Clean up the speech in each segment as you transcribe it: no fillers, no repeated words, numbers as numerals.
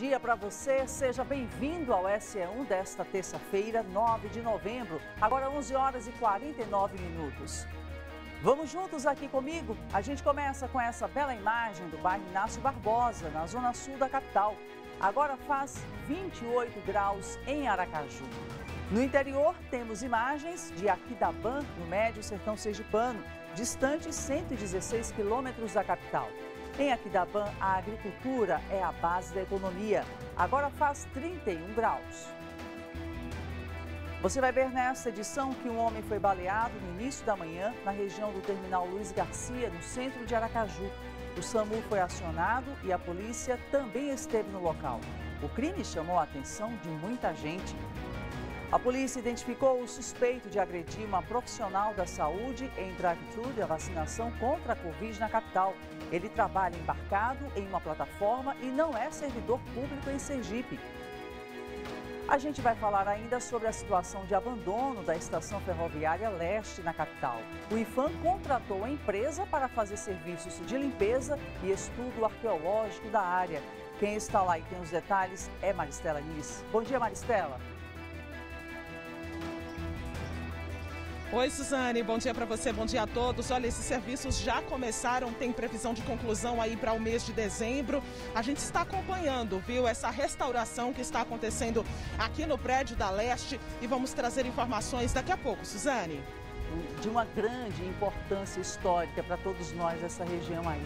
Dia para você, seja bem-vindo ao SE1 desta terça-feira, 9 de novembro, agora 11 horas e 49 minutos. Vamos juntos aqui comigo? A gente começa com essa bela imagem do bairro Inácio Barbosa, na zona sul da capital. Agora faz 28 graus em Aracaju. No interior, temos imagens de Aquidabã, no Médio Sertão Sergipano, distante 116 quilômetros da capital. Em Aquidabã, a agricultura é a base da economia. Agora faz 31 graus. Você vai ver nesta edição que um homem foi baleado no início da manhã na região do terminal Luiz Garcia, no centro de Aracaju. O SAMU foi acionado e a polícia também esteve no local. O crime chamou a atenção de muita gente. A polícia identificou o suspeito de agredir uma profissional da saúde em drive-thru da vacinação contra a Covid na capital. Ele trabalha embarcado em uma plataforma e não é servidor público em Sergipe. A gente vai falar ainda sobre a situação de abandono da estação ferroviária Leste na capital. O IPHAN contratou a empresa para fazer serviços de limpeza e estudo arqueológico da área. Quem está lá e tem os detalhes é Maristela Nis. Bom dia, Maristela. Oi, Suzane, bom dia para você, bom dia a todos. Olha, esses serviços já começaram, tem previsão de conclusão aí para o mês de dezembro. A gente está acompanhando, viu, essa restauração que está acontecendo aqui no prédio da Leste e vamos trazer informações daqui a pouco, Suzane. De uma grande importância histórica para todos nós dessa região aí.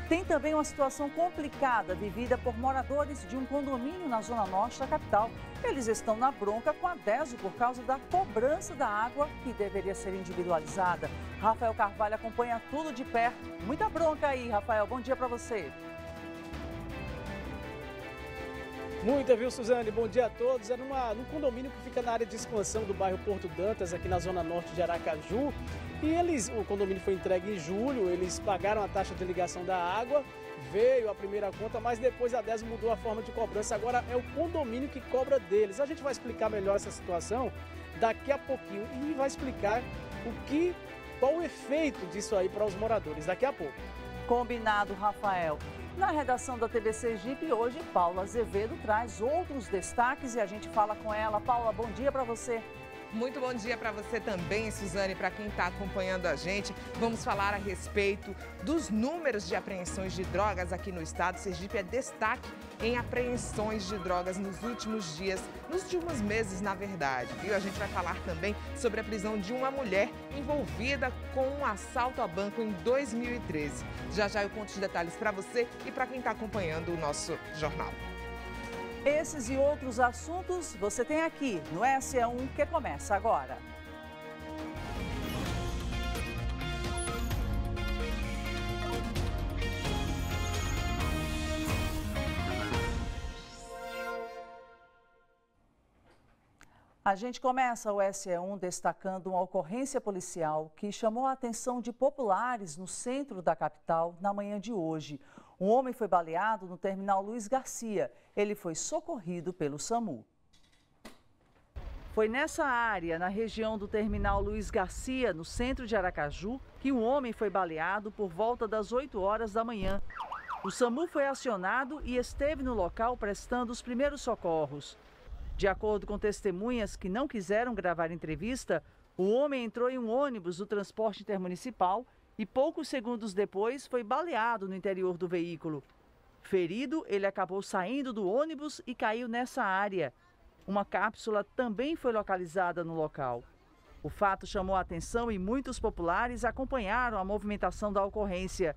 Tem também uma situação complicada vivida por moradores de um condomínio na zona norte da capital. Eles estão na bronca com a DESO por causa da cobrança da água que deveria ser individualizada. Rafael Carvalho acompanha tudo de perto. Muita bronca aí, Rafael. Bom dia para você. Muita, viu, Suzane? Bom dia a todos. É num condomínio que fica na área de expansão do bairro Porto Dantas, aqui na zona norte de Aracaju. E o condomínio foi entregue em julho, eles pagaram a taxa de ligação da água, veio a primeira conta, mas depois a DESO mudou a forma de cobrança, agora é o condomínio que cobra deles. A gente vai explicar melhor essa situação daqui a pouquinho e vai explicar qual o efeito disso aí para os moradores daqui a pouco. Combinado, Rafael. Na redação da TV Sergipe, hoje, Paula Azevedo traz outros destaques e a gente fala com ela. Paula, bom dia para você. Muito bom dia para você também, Suzane, para quem está acompanhando a gente. Vamos falar a respeito dos números de apreensões de drogas aqui no estado. Sergipe é destaque em apreensões de drogas nos últimos dias, nos últimos meses, na verdade. E a gente vai falar também sobre a prisão de uma mulher envolvida com um assalto a banco em 2013. Já já eu conto os detalhes para você e para quem está acompanhando o nosso jornal. Esses e outros assuntos você tem aqui no SE1 que começa agora. A gente começa o SE1 destacando uma ocorrência policial que chamou a atenção de populares no centro da capital na manhã de hoje. Um homem foi baleado no terminal Luiz Garcia. Ele foi socorrido pelo SAMU. Foi nessa área, na região do terminal Luiz Garcia, no centro de Aracaju, que um homem foi baleado por volta das 8 horas da manhã. O SAMU foi acionado e esteve no local prestando os primeiros socorros. De acordo com testemunhas que não quiseram gravar entrevista, o homem entrou em um ônibus do transporte intermunicipal e poucos segundos depois foi baleado no interior do veículo. Ferido, ele acabou saindo do ônibus e caiu nessa área. Uma cápsula também foi localizada no local. O fato chamou a atenção e muitos populares acompanharam a movimentação da ocorrência.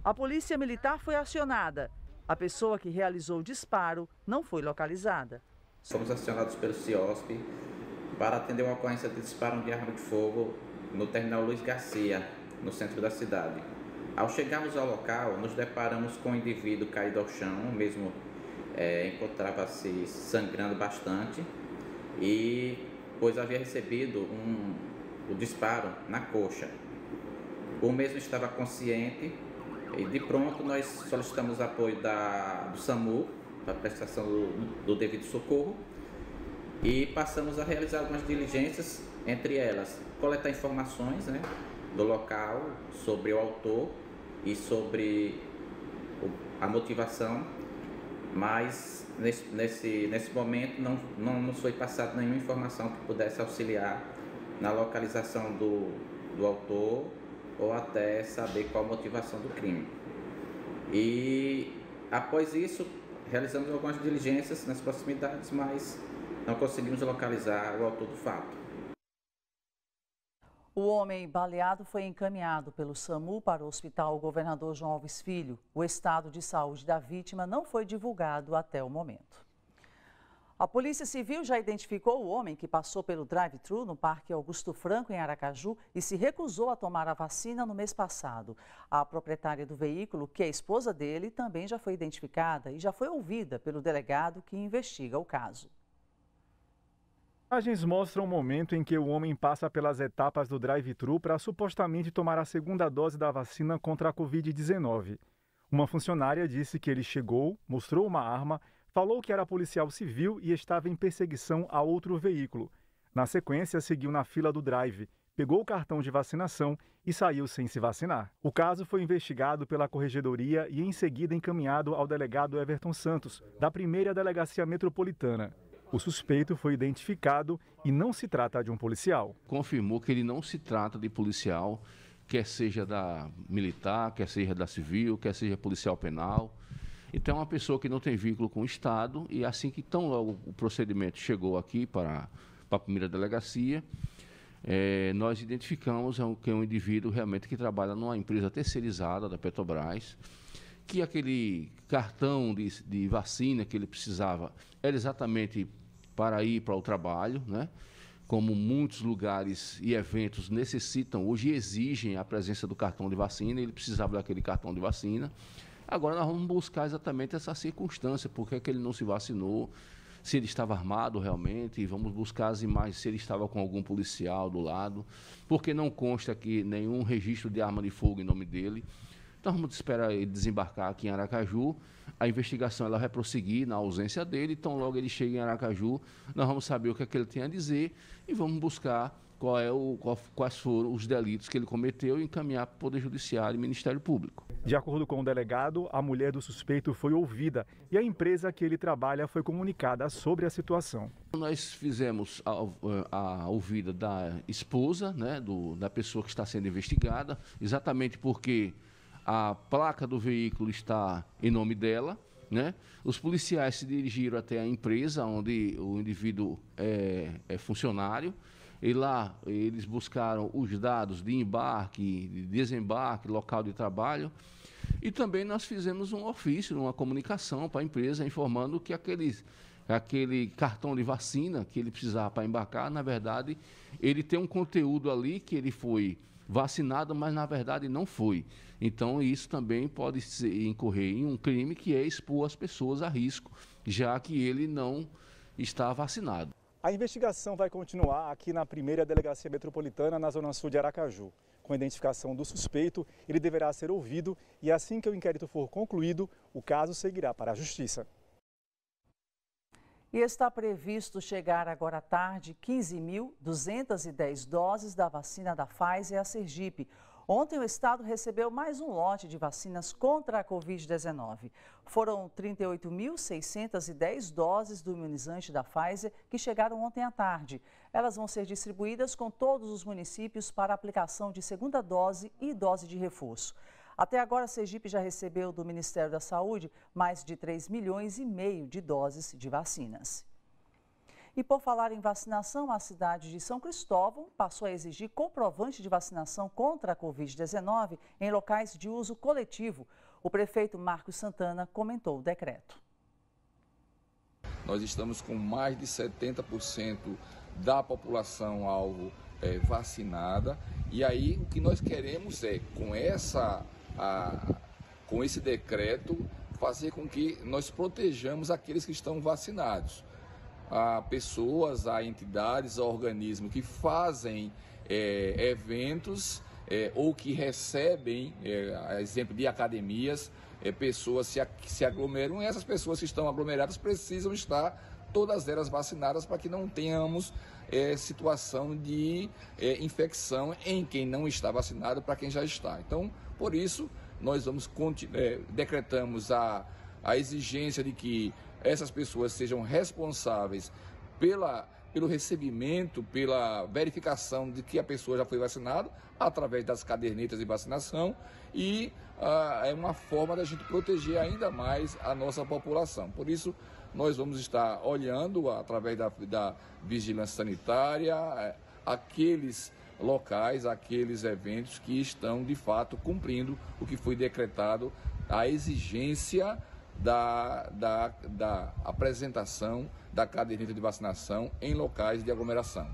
A polícia militar foi acionada. A pessoa que realizou o disparo não foi localizada. Fomos acionados pelo CIOSP para atender uma ocorrência de disparo de arma de fogo no terminal Luiz Garcia, no centro da cidade. Ao chegarmos ao local, nos deparamos com um indivíduo caído ao chão, mesmo encontrava-se sangrando bastante, pois havia recebido o disparo na coxa. O mesmo estava consciente e de pronto nós solicitamos apoio do SAMU para a prestação do devido socorro e passamos a realizar algumas diligências, entre elas coletar informações, do local, sobre o autor e sobre a motivação mas nesse momento não nos foi passada nenhuma informação que pudesse auxiliar na localização do autor ou até saber qual a motivação do crime. E após isso, realizamos algumas diligências nas proximidades, mas não conseguimos localizar o autor do fato. O homem baleado foi encaminhado pelo SAMU para o Hospital Governador João Alves Filho. O estado de saúde da vítima não foi divulgado até o momento. A Polícia Civil já identificou o homem que passou pelo drive-thru no Parque Augusto Franco, em Aracaju, e se recusou a tomar a vacina no mês passado. A proprietária do veículo, que é esposa dele, também já foi identificada e já foi ouvida pelo delegado que investiga o caso. Imagens mostram o momento em que o homem passa pelas etapas do drive-thru para supostamente tomar a segunda dose da vacina contra a Covid-19. Uma funcionária disse que ele chegou, mostrou uma arma, falou que era policial civil e estava em perseguição a outro veículo. Na sequência, seguiu na fila do drive, pegou o cartão de vacinação e saiu sem se vacinar. O caso foi investigado pela Corregedoria e em seguida encaminhado ao delegado Everton Santos, da 1ª Delegacia Metropolitana. O suspeito foi identificado e não se trata de um policial. Confirmou que ele não se trata de policial, quer seja da militar, quer seja da civil, quer seja policial penal. Então é uma pessoa que não tem vínculo com o Estado e assim que tão logo o procedimento chegou aqui para a 1ª Delegacia, nós identificamos que é um indivíduo realmente que trabalha numa empresa terceirizada da Petrobras, que aquele cartão de vacina que ele precisava era exatamente para ir para o trabalho, né? Como muitos lugares e eventos necessitam, hoje exigem a presença do cartão de vacina, ele precisava daquele cartão de vacina. Agora nós vamos buscar exatamente essa circunstância, por que ele não se vacinou, se ele estava armado realmente, e vamos buscar as imagens se ele estava com algum policial do lado, porque não consta aqui nenhum registro de arma de fogo em nome dele. Então vamos esperar ele desembarcar aqui em Aracaju, a investigação ela vai prosseguir na ausência dele, então logo ele chega em Aracaju, nós vamos saber o que é que ele tem a dizer e vamos buscar quais foram os delitos que ele cometeu e encaminhar para o Poder Judiciário e Ministério Público. De acordo com o delegado, a mulher do suspeito foi ouvida e a empresa que ele trabalha foi comunicada sobre a situação. Nós fizemos a ouvida da esposa, né, da pessoa que está sendo investigada, exatamente porque a placa do veículo está em nome dela, né? Os policiais se dirigiram até a empresa onde o indivíduo é funcionário e lá eles buscaram os dados de embarque, de desembarque, local de trabalho e também nós fizemos um ofício, uma comunicação para a empresa informando que aquele cartão de vacina que ele precisava para embarcar, na verdade, ele tem um conteúdo ali que ele foi vacinado, mas na verdade não foi. Então isso também pode incorrer em um crime que é expor as pessoas a risco, já que ele não está vacinado. A investigação vai continuar aqui na 1ª Delegacia Metropolitana, na Zona Sul de Aracaju. Com a identificação do suspeito, ele deverá ser ouvido e assim que o inquérito for concluído, o caso seguirá para a Justiça. E está previsto chegar agora à tarde 15.210 doses da vacina da Pfizer a Sergipe. Ontem o estado recebeu mais um lote de vacinas contra a Covid-19. Foram 38.610 doses do imunizante da Pfizer que chegaram ontem à tarde. Elas vão ser distribuídas com todos os municípios para aplicação de segunda dose e dose de reforço. Até agora, Sergipe já recebeu do Ministério da Saúde mais de 3,5 milhões de doses de vacinas. E por falar em vacinação, a cidade de São Cristóvão passou a exigir comprovante de vacinação contra a Covid-19 em locais de uso coletivo. O prefeito Marcos Santana comentou o decreto. Nós estamos com mais de 70% da população alvo vacinada e aí o que nós queremos é, com esse decreto, fazer com que nós protejamos aqueles que estão vacinados. A pessoas, a entidades, a organismos que fazem eventos ou que recebem, exemplo de academias, pessoas se aglomeram e essas pessoas que estão aglomeradas precisam estar todas elas vacinadas para que não tenhamos situação de infecção em quem não está vacinado para quem já está. Então, por isso, nós decretamos a exigência de que essas pessoas sejam responsáveis pelo recebimento, pela verificação de que a pessoa já foi vacinada, através das cadernetas de vacinação, e é uma forma da gente proteger ainda mais a nossa população. Por isso, nós vamos estar olhando, através da vigilância sanitária, aqueles locais, aqueles eventos que estão, de fato, cumprindo o que foi decretado, a exigência da apresentação da caderneta de vacinação em locais de aglomeração.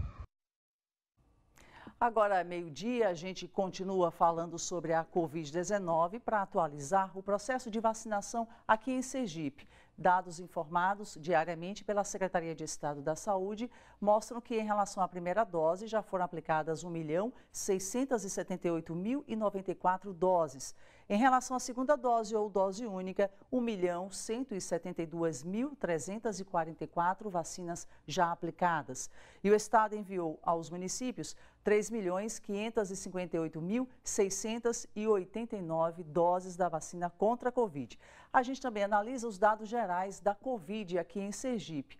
Agora, meio-dia, a gente continua falando sobre a Covid-19 para atualizar o processo de vacinação aqui em Sergipe. Dados informados diariamente pela Secretaria de Estado da Saúde mostram que, em relação à primeira dose, já foram aplicadas 1.678.094 doses. Em relação à segunda dose ou dose única, 1.172.344 vacinas já aplicadas. E o Estado enviou aos municípios 3.558.689 doses da vacina contra a Covid. A gente também analisa os dados gerais da Covid aqui em Sergipe.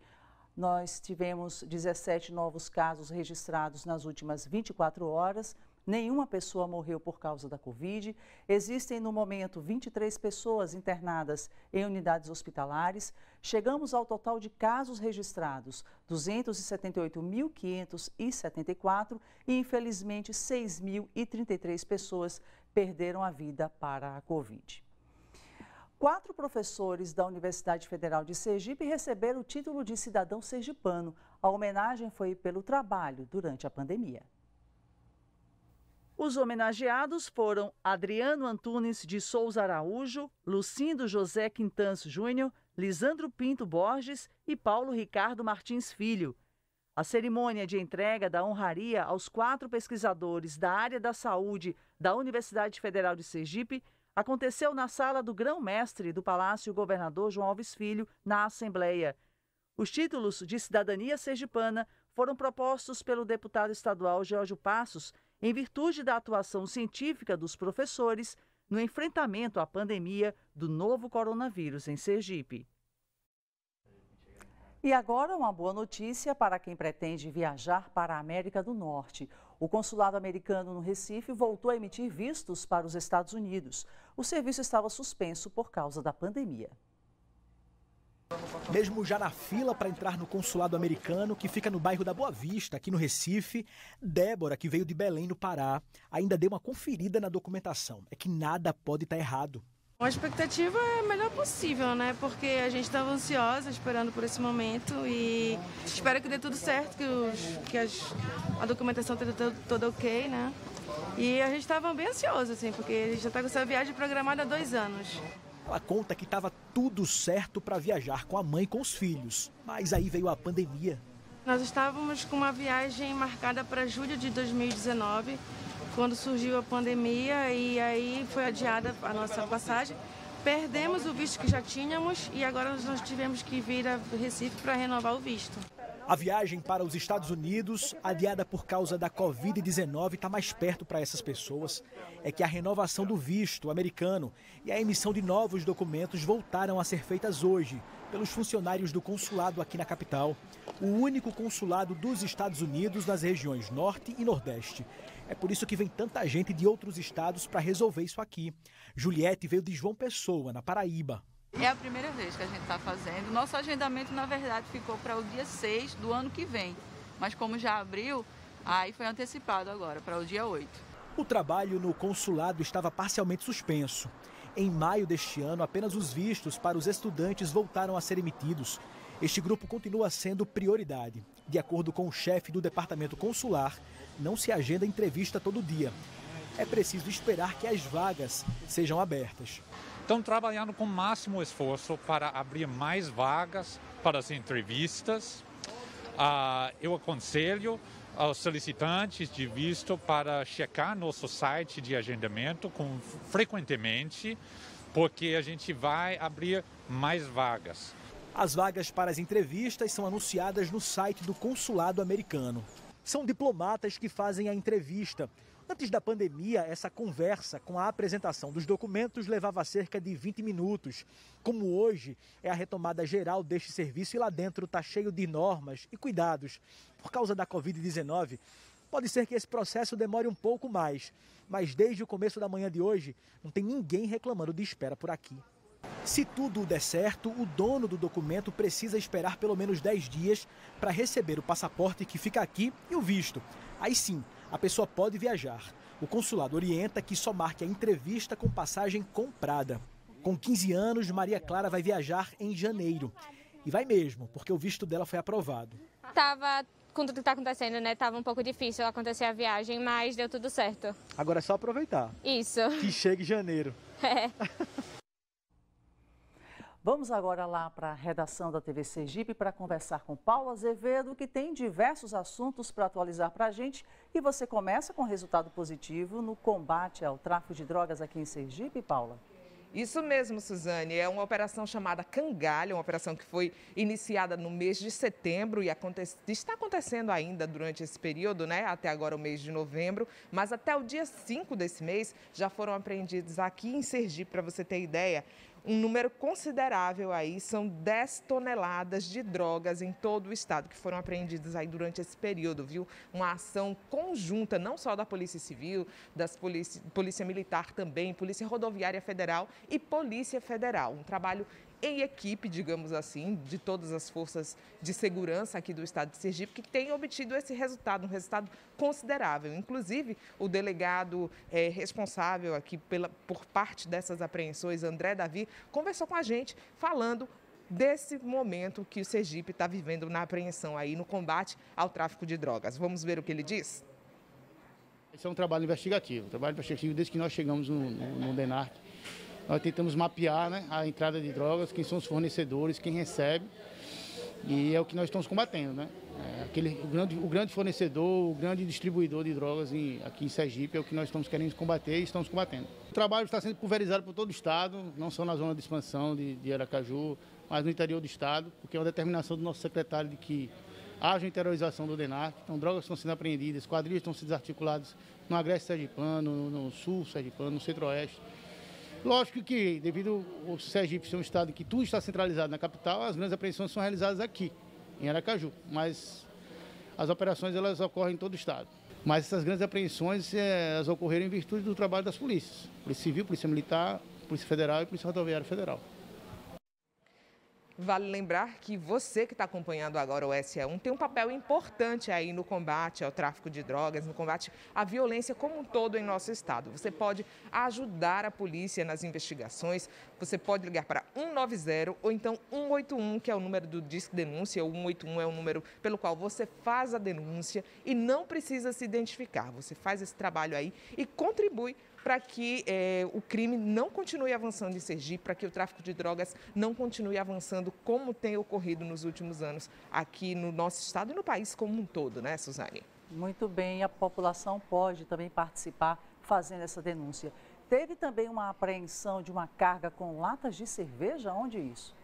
Nós tivemos 17 novos casos registrados nas últimas 24 horas. Nenhuma pessoa morreu por causa da Covid. Existem, no momento, 23 pessoas internadas em unidades hospitalares. Chegamos ao total de casos registrados, 278.574, e, infelizmente, 6.033 pessoas perderam a vida para a Covid. 4 professores da Universidade Federal de Sergipe receberam o título de cidadão sergipano. A homenagem foi pelo trabalho durante a pandemia. Os homenageados foram Adriano Antunes de Souza Araújo, Lucindo José Quintans Júnior, Lisandro Pinto Borges e Paulo Ricardo Martins Filho. A cerimônia de entrega da honraria aos 4 pesquisadores da área da saúde da Universidade Federal de Sergipe aconteceu na sala do Grão-Mestre do Palácio Governador João Alves Filho, na Assembleia. Os títulos de cidadania sergipana foram propostos pelo deputado estadual Geórgio Passos, em virtude da atuação científica dos professores no enfrentamento à pandemia do novo coronavírus em Sergipe. E agora uma boa notícia para quem pretende viajar para a América do Norte. O consulado americano no Recife voltou a emitir vistos para os Estados Unidos. O serviço estava suspenso por causa da pandemia. Mesmo já na fila para entrar no consulado americano, que fica no bairro da Boa Vista, aqui no Recife, Débora, que veio de Belém, no Pará, ainda deu uma conferida na documentação. É que nada pode estar errado. A expectativa é a melhor possível, né? Porque a gente estava ansiosa, esperando por esse momento e espero que dê tudo certo, que a documentação esteja toda ok, né? E a gente estava bem ansioso, assim, porque a gente já está com essa viagem programada há 2 anos. Ela conta que estava tudo certo para viajar com a mãe e com os filhos, mas aí veio a pandemia. Nós estávamos com uma viagem marcada para julho de 2019, quando surgiu a pandemia, e aí foi adiada a nossa passagem. Perdemos o visto que já tínhamos e agora nós tivemos que vir a Recife para renovar o visto. A viagem para os Estados Unidos, adiada por causa da Covid-19, está mais perto para essas pessoas. É que a renovação do visto americano e a emissão de novos documentos voltaram a ser feitas hoje pelos funcionários do consulado aqui na capital. O único consulado dos Estados Unidos nas regiões Norte e Nordeste. É por isso que vem tanta gente de outros estados para resolver isso aqui. Juliette veio de João Pessoa, na Paraíba. É a primeira vez que a gente está fazendo. Nosso agendamento, na verdade, ficou para o dia 6 do ano que vem. Mas como já abriu, aí foi antecipado agora, para o dia 8. O trabalho no consulado estava parcialmente suspenso. Em maio deste ano, apenas os vistos para os estudantes voltaram a ser emitidos. Este grupo continua sendo prioridade. De acordo com o chefe do departamento consular, não se agenda entrevista todo dia. É preciso esperar que as vagas sejam abertas. Estão trabalhando com o máximo esforço para abrir mais vagas para as entrevistas. Eu aconselho aos solicitantes de visto para checar nosso site de agendamento frequentemente, porque a gente vai abrir mais vagas. As vagas para as entrevistas são anunciadas no site do consulado americano. São diplomatas que fazem a entrevista. Antes da pandemia, essa conversa com a apresentação dos documentos levava cerca de 20 minutos. Como hoje é a retomada geral deste serviço e lá dentro está cheio de normas e cuidados. Por causa da Covid-19, pode ser que esse processo demore um pouco mais. Mas desde o começo da manhã de hoje, não tem ninguém reclamando de espera por aqui. Se tudo der certo, o dono do documento precisa esperar pelo menos 10 dias para receber o passaporte que fica aqui e o visto. Aí sim, a pessoa pode viajar. O consulado orienta que só marque a entrevista com passagem comprada. Com 15 anos, Maria Clara vai viajar em janeiro. E vai mesmo, porque o visto dela foi aprovado. Com tudo que está acontecendo, né? Tava um pouco difícil acontecer a viagem, mas deu tudo certo. Agora é só aproveitar. Isso. Que chegue em janeiro. É. Vamos agora lá para a redação da TV Sergipe para conversar com Paulo Azevedo, que tem diversos assuntos para atualizar para a gente. E você começa com resultado positivo no combate ao tráfico de drogas aqui em Sergipe, Paula? Isso mesmo, Suzane. É uma operação chamada Cangalha, uma operação que foi iniciada no mês de setembro e está acontecendo ainda durante esse período, né? Até agora o mês de novembro, mas até o dia 5 desse mês já foram apreendidos aqui em Sergipe, para você ter ideia, um número considerável aí, são 10 toneladas de drogas em todo o estado que foram apreendidas aí durante esse período, viu? Uma ação conjunta, não só da Polícia Civil, das Polícia Militar também, Polícia Rodoviária Federal e Polícia Federal. Um trabalho em equipe, digamos assim, de todas as forças de segurança aqui do estado de Sergipe, que tem obtido esse resultado, um resultado considerável. Inclusive, o delegado responsável aqui por parte dessas apreensões, André Davi, conversou com a gente falando desse momento que o Sergipe está vivendo na apreensão aí, no combate ao tráfico de drogas. Vamos ver o que ele diz? Esse é um trabalho investigativo, desde que nós chegamos no DENARC. Nós tentamos mapear, né, a entrada de drogas, quem são os fornecedores, quem recebe, e é o que nós estamos combatendo, né? O grande fornecedor, o grande distribuidor de drogas aqui em Sergipe é o que nós estamos querendo combater e estamos combatendo. O trabalho está sendo pulverizado por todo o estado, não só na zona de expansão de Aracaju, mas no interior do estado, porque é uma determinação do nosso secretário de que haja interiorização do DENARC. Então, drogas estão sendo apreendidas, quadrilhas estão sendo desarticuladas no Agreste Sergipano, no Sul Sergipano, no Centro-Oeste. Lógico que, devido ao Sergipe ser um estado em que tudo está centralizado na capital, as grandes apreensões são realizadas aqui, em Aracaju. Mas as operações elas ocorrem em todo o estado. Mas essas grandes apreensões elas ocorreram em virtude do trabalho das polícias. Polícia Civil, Polícia Militar, Polícia Federal e Polícia Rodoviária Federal. Vale lembrar que você que está acompanhando agora o SE1 tem um papel importante aí no combate ao tráfico de drogas, no combate à violência como um todo em nosso estado. Você pode ajudar a polícia nas investigações, você pode ligar para 190 ou então 181, que é o número do Disque Denúncia. O 181 é o número pelo qual você faz a denúncia e não precisa se identificar. Você faz esse trabalho aí e contribui para que o crime não continue avançando em Sergipe, para que o tráfico de drogas não continue avançando como tem ocorrido nos últimos anos aqui no nosso estado e no país como um todo, né, Suzane? Muito bem, a população pode também participar fazendo essa denúncia. Teve também uma apreensão de uma carga com latas de cerveja, onde é isso?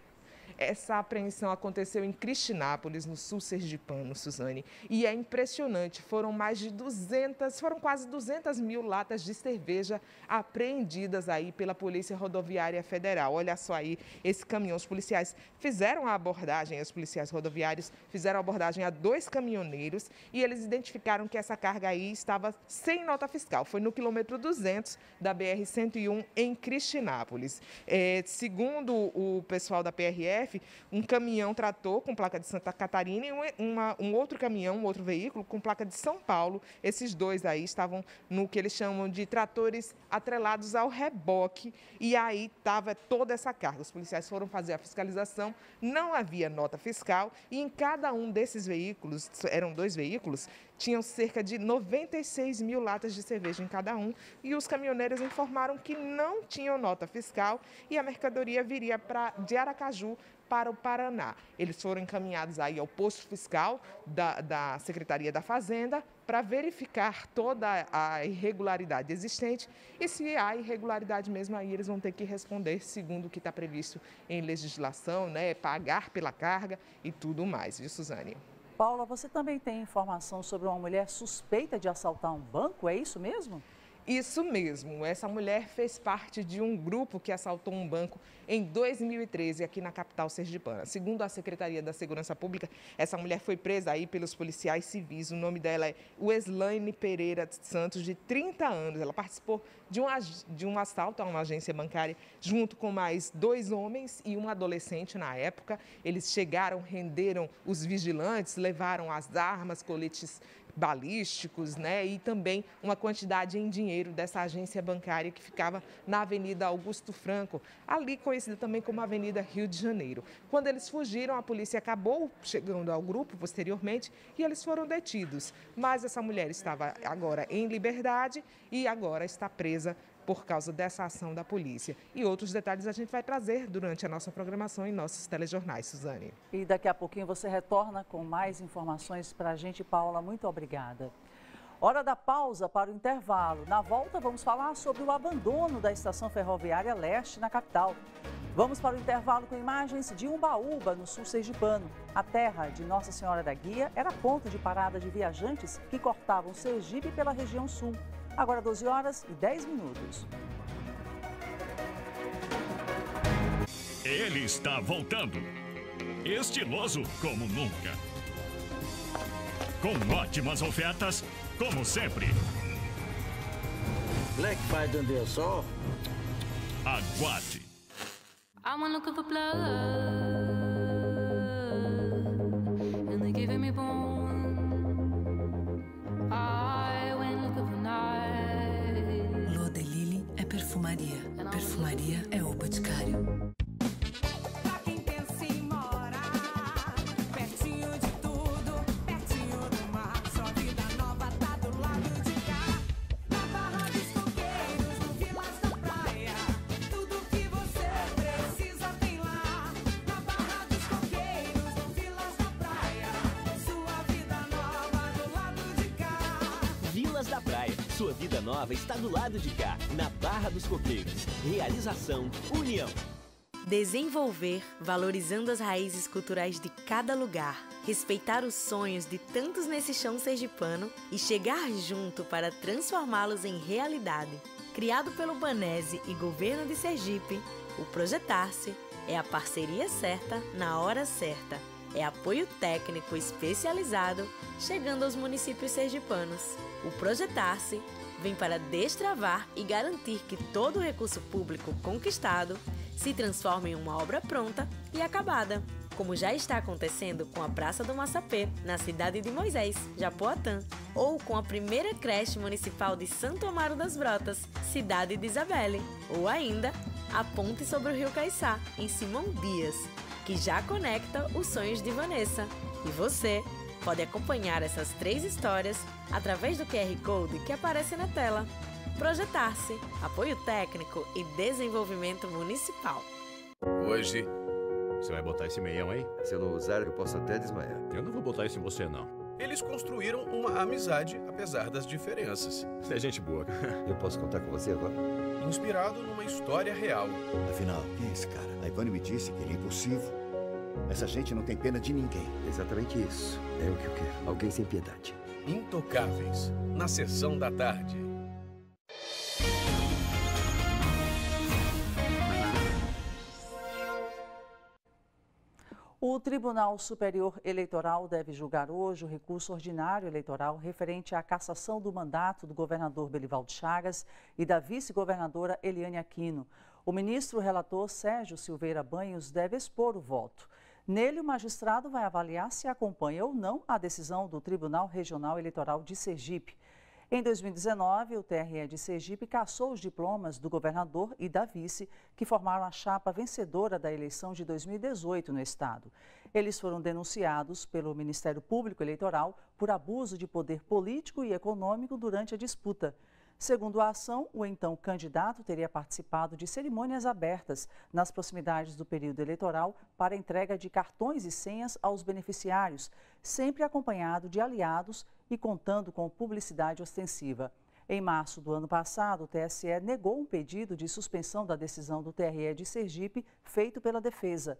Essa apreensão aconteceu em Cristinápolis, no sul sergipano, Suzane. E é impressionante, foram quase 200 mil latas de cerveja apreendidas aí pela Polícia Rodoviária Federal. Olha só aí, esse caminhão, os policiais fizeram a abordagem, os policiais rodoviários fizeram a abordagem a 2 caminhoneiros e eles identificaram que essa carga aí estava sem nota fiscal. Foi no quilômetro 200 da BR-101 em Cristinápolis. Segundo o pessoal da PRF, um caminhão trator com placa de Santa Catarina e um outro caminhão, um outro veículo com placa de São Paulo. Esses dois aí estavam no que eles chamam de tratores atrelados ao reboque e aí estava toda essa carga. Os policiais foram fazer a fiscalização, não havia nota fiscal e em cada um desses veículos, eram 2 veículos, tinham cerca de 96 mil latas de cerveja em cada um e os caminhoneiros informaram que não tinham nota fiscal e a mercadoria viria de Aracaju para o Paraná. Eles foram encaminhados aí ao posto fiscal da Secretaria da Fazenda para verificar toda a irregularidade existente e se há irregularidade mesmo aí eles vão ter que responder segundo o que está previsto em legislação, né, pagar pela carga e tudo mais, viu, Suzane? Paula, você também tem informação sobre uma mulher suspeita de assaltar um banco, é isso mesmo? Isso mesmo, essa mulher fez parte de um grupo que assaltou um banco em 2013 aqui na capital sergipana. Segundo a Secretaria da Segurança Pública, essa mulher foi presa aí pelos policiais civis. O nome dela é Weslaine Pereira Santos, de 30 anos. Ela participou de um assalto a uma agência bancária junto com mais 2 homens e um adolescente na época. Eles chegaram, renderam os vigilantes, levaram as armas, coletes balísticos, né, e também uma quantidade em dinheiro dessa agência bancária que ficava na Avenida Augusto Franco, ali conhecida também como Avenida Rio de Janeiro. Quando eles fugiram, a polícia acabou chegando ao grupo posteriormente e eles foram detidos. Mas essa mulher estava agora em liberdade e agora está presa por causa dessa ação da polícia. E outros detalhes a gente vai trazer durante a nossa programação em nossos telejornais, Suzane. E daqui a pouquinho você retorna com mais informações para a gente, Paula. Muito obrigada. Hora da pausa para o intervalo. Na volta, vamos falar sobre o abandono da estação ferroviária Leste na capital. Vamos para o intervalo com imagens de Umbaúba, no sul sergipano. A terra de Nossa Senhora da Guia era ponto de parada de viajantes que cortavam Sergipe pela região sul. Agora 12h10. Ele está voltando. Estiloso como nunca. Com ótimas ofertas, como sempre. Black Friday onde eu sou? Aguarde. I'm looking for blood, and they're giving me bone. I went looking for night. L'Eau de Lily é perfumaria. Perfumaria é o Boticário. Pra quem pensa em morar pertinho de tudo, pertinho do mar, sua vida nova tá do lado de cá. Na Barra dos Coqueiros, no Vilas da Praia, tudo que você precisa tem lá. Na Barra dos Coqueiros, no Vilas da Praia, sua vida nova do lado de cá. Vilas da Praia, sua vida nova está do lado de cá, na Barra dos Coqueiros. Realização União. Desenvolver, valorizando as raízes culturais de cada lugar, respeitar os sonhos de tantos nesse chão sergipano e chegar junto para transformá-los em realidade. Criado pelo Banese e Governo de Sergipe, o Projetar-se é a parceria certa na hora certa. É apoio técnico especializado chegando aos municípios sergipanos. O Projetar-se vem para destravar e garantir que todo o recurso público conquistado se transforme em uma obra pronta e acabada, como já está acontecendo com a Praça do Massapê, na cidade de Moisés, Japoatã, ou com a primeira creche municipal de Santo Amaro das Brotas, cidade de Isabelle, ou ainda a ponte sobre o Rio Caiçá, em Simão Dias, que já conecta os sonhos de Vanessa. E você pode acompanhar essas 3 histórias através do QR Code que aparece na tela. Projetar-se, apoio técnico e desenvolvimento municipal. Hoje, você vai botar esse meião aí? Se eu não usar, eu posso até desmaiar. Eu não vou botar isso em você, não. Eles construíram uma amizade, apesar das diferenças. Você é gente boa. Eu posso contar com você agora? Inspirado numa história real. Afinal, quem é esse cara? A Ivone me disse que ele é impulsivo. Essa gente não tem pena de ninguém. Exatamente isso. É o que eu quero. Alguém sem piedade. Intocáveis, na sessão da tarde. O Tribunal Superior Eleitoral deve julgar hoje o recurso ordinário eleitoral referente à cassação do mandato do governador Belivaldo Chagas e da vice-governadora Eliane Aquino. O ministro relator Sérgio Silveira Banhos deve expor o voto. Nele, o magistrado vai avaliar se acompanha ou não a decisão do Tribunal Regional Eleitoral de Sergipe. Em 2019, o TRE de Sergipe cassou os diplomas do governador e da vice, que formaram a chapa vencedora da eleição de 2018 no estado. Eles foram denunciados pelo Ministério Público Eleitoral por abuso de poder político e econômico durante a disputa. Segundo a ação, o então candidato teria participado de cerimônias abertas nas proximidades do período eleitoral para entrega de cartões e senhas aos beneficiários, sempre acompanhado de aliados e contando com publicidade ostensiva. Em março do ano passado, o TSE negou um pedido de suspensão da decisão do TRE de Sergipe feito pela defesa.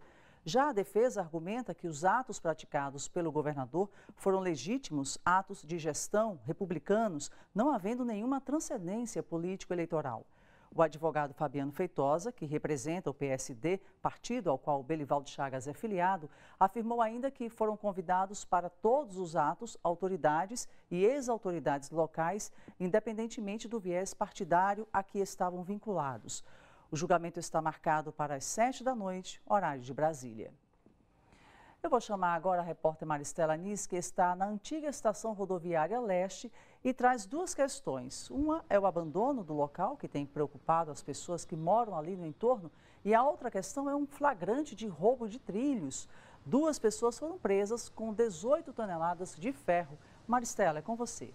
Já a defesa argumenta que os atos praticados pelo governador foram legítimos atos de gestão republicanos, não havendo nenhuma transcendência político-eleitoral. O advogado Fabiano Feitosa, que representa o PSD, partido ao qual Belivaldo Chagas é filiado, afirmou ainda que foram convidados para todos os atos autoridades e ex-autoridades locais, independentemente do viés partidário a que estavam vinculados. O julgamento está marcado para as 19h, horário de Brasília. Eu vou chamar agora a repórter Maristela Nis, que está na antiga estação rodoviária leste e traz duas questões. Uma é o abandono do local, que tem preocupado as pessoas que moram ali no entorno, e a outra questão é um flagrante de roubo de trilhos. 2 pessoas foram presas com 18 toneladas de ferro. Maristela, é com você.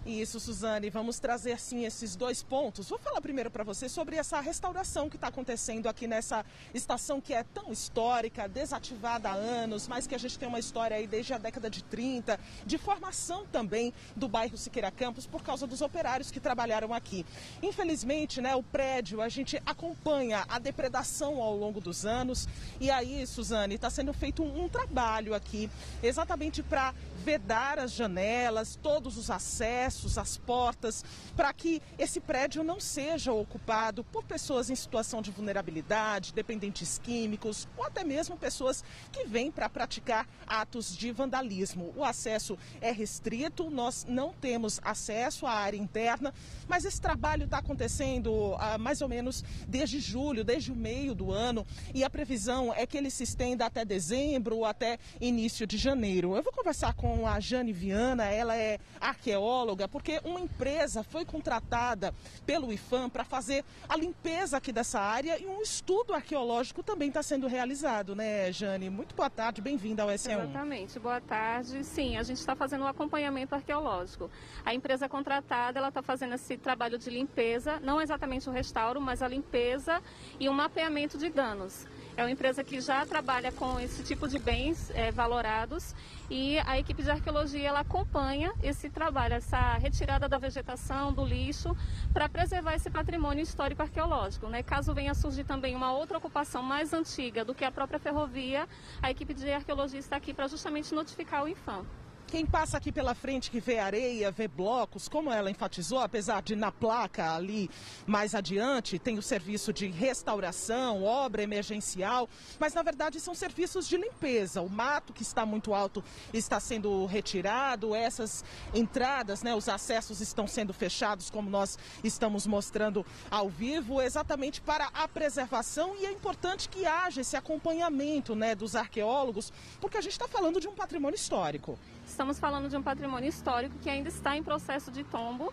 Isso, Suzane, vamos trazer sim esses 2 pontos. Vou falar primeiro para você sobre essa restauração que está acontecendo aqui nessa estação que é tão histórica, desativada há anos, mas que a gente tem uma história aí desde a década de 30, de formação também do bairro Siqueira Campos por causa dos operários que trabalharam aqui. Infelizmente, né, o prédio, a gente acompanha a depredação ao longo dos anos e aí, Suzane, está sendo feito um trabalho aqui exatamente para vedar as janelas, todos os acessos, as portas, para que esse prédio não seja ocupado por pessoas em situação de vulnerabilidade, dependentes químicos ou até mesmo pessoas que vêm para praticar atos de vandalismo. O acesso é restrito, nós não temos acesso à área interna, mas esse trabalho está acontecendo mais ou menos desde julho, desde o meio do ano, e a previsão é que ele se estenda até dezembro ou até início de janeiro. Eu vou conversar com a Jane Viana, ela é arqueóloga, porque uma empresa foi contratada pelo IPHAN para fazer a limpeza aqui dessa área e um estudo arqueológico também está sendo realizado, né, Jane? Muito boa tarde, bem-vinda ao SE1. Exatamente, boa tarde. Sim, a gente está fazendo um acompanhamento arqueológico. A empresa contratada, ela está fazendo esse trabalho de limpeza, não exatamente o restauro, mas a limpeza e um mapeamento de danos. É uma empresa que já trabalha com esse tipo de bens valorados e a equipe de arqueologia ela acompanha esse trabalho, essa retirada da vegetação, do lixo, para preservar esse patrimônio histórico arqueológico, né? Caso venha a surgir também uma outra ocupação mais antiga do que a própria ferrovia, a equipe de arqueologia está aqui para justamente notificar o IPHAN. Quem passa aqui pela frente que vê areia, vê blocos, como ela enfatizou, apesar de na placa ali mais adiante tem o serviço de restauração, obra emergencial, mas na verdade são serviços de limpeza. O mato que está muito alto está sendo retirado, essas entradas, né, os acessos estão sendo fechados, como nós estamos mostrando ao vivo, exatamente para a preservação, e é importante que haja esse acompanhamento, né, dos arqueólogos, porque a gente está falando de um patrimônio histórico. Estamos falando de um patrimônio histórico que ainda está em processo de tombo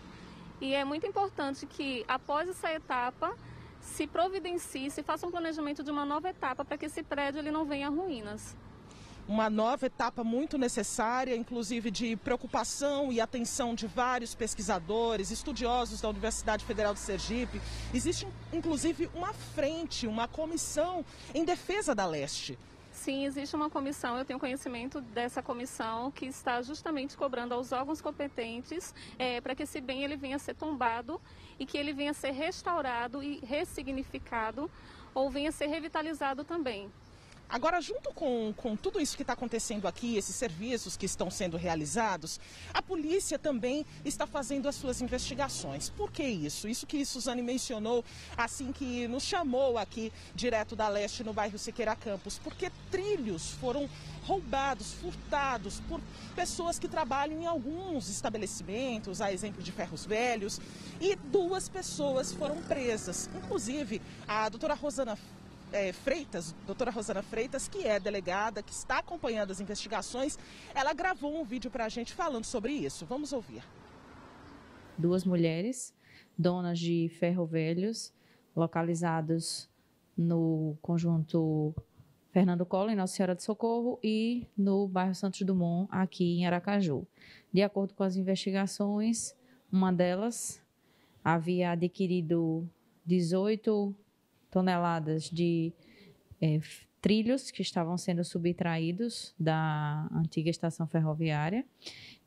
e é muito importante que, após essa etapa, se providencie, se faça um planejamento de uma nova etapa para que esse prédio ele não venha a ruínas. Uma nova etapa muito necessária, inclusive de preocupação e atenção de vários pesquisadores, estudiosos da Universidade Federal de Sergipe. Existe, inclusive, uma frente, uma comissão em defesa da Leste. Sim, existe uma comissão, eu tenho conhecimento dessa comissão que está justamente cobrando aos órgãos competentes para que esse bem ele venha a ser tombado e que ele venha a ser restaurado e ressignificado ou venha a ser revitalizado também. Agora, junto com tudo isso que está acontecendo aqui, esses serviços que estão sendo realizados, a polícia também está fazendo as suas investigações. Por que isso? Isso que Suzane mencionou assim que nos chamou aqui direto da Leste, no bairro Siqueira Campos, porque trilhos foram roubados, furtados por pessoas que trabalham em alguns estabelecimentos, a exemplo de Ferros Velhos, e 2 pessoas foram presas, inclusive a doutora Rosana Freitas, que é delegada, que está acompanhando as investigações, ela gravou um vídeo para a gente falando sobre isso. Vamos ouvir. 2 mulheres, donas de Ferro Velhos, localizados no conjunto Fernando Collor, em Nossa Senhora de Socorro, e no bairro Santos Dumont, aqui em Aracaju. De acordo com as investigações, uma delas havia adquirido 18 toneladas de trilhos que estavam sendo subtraídos da antiga estação ferroviária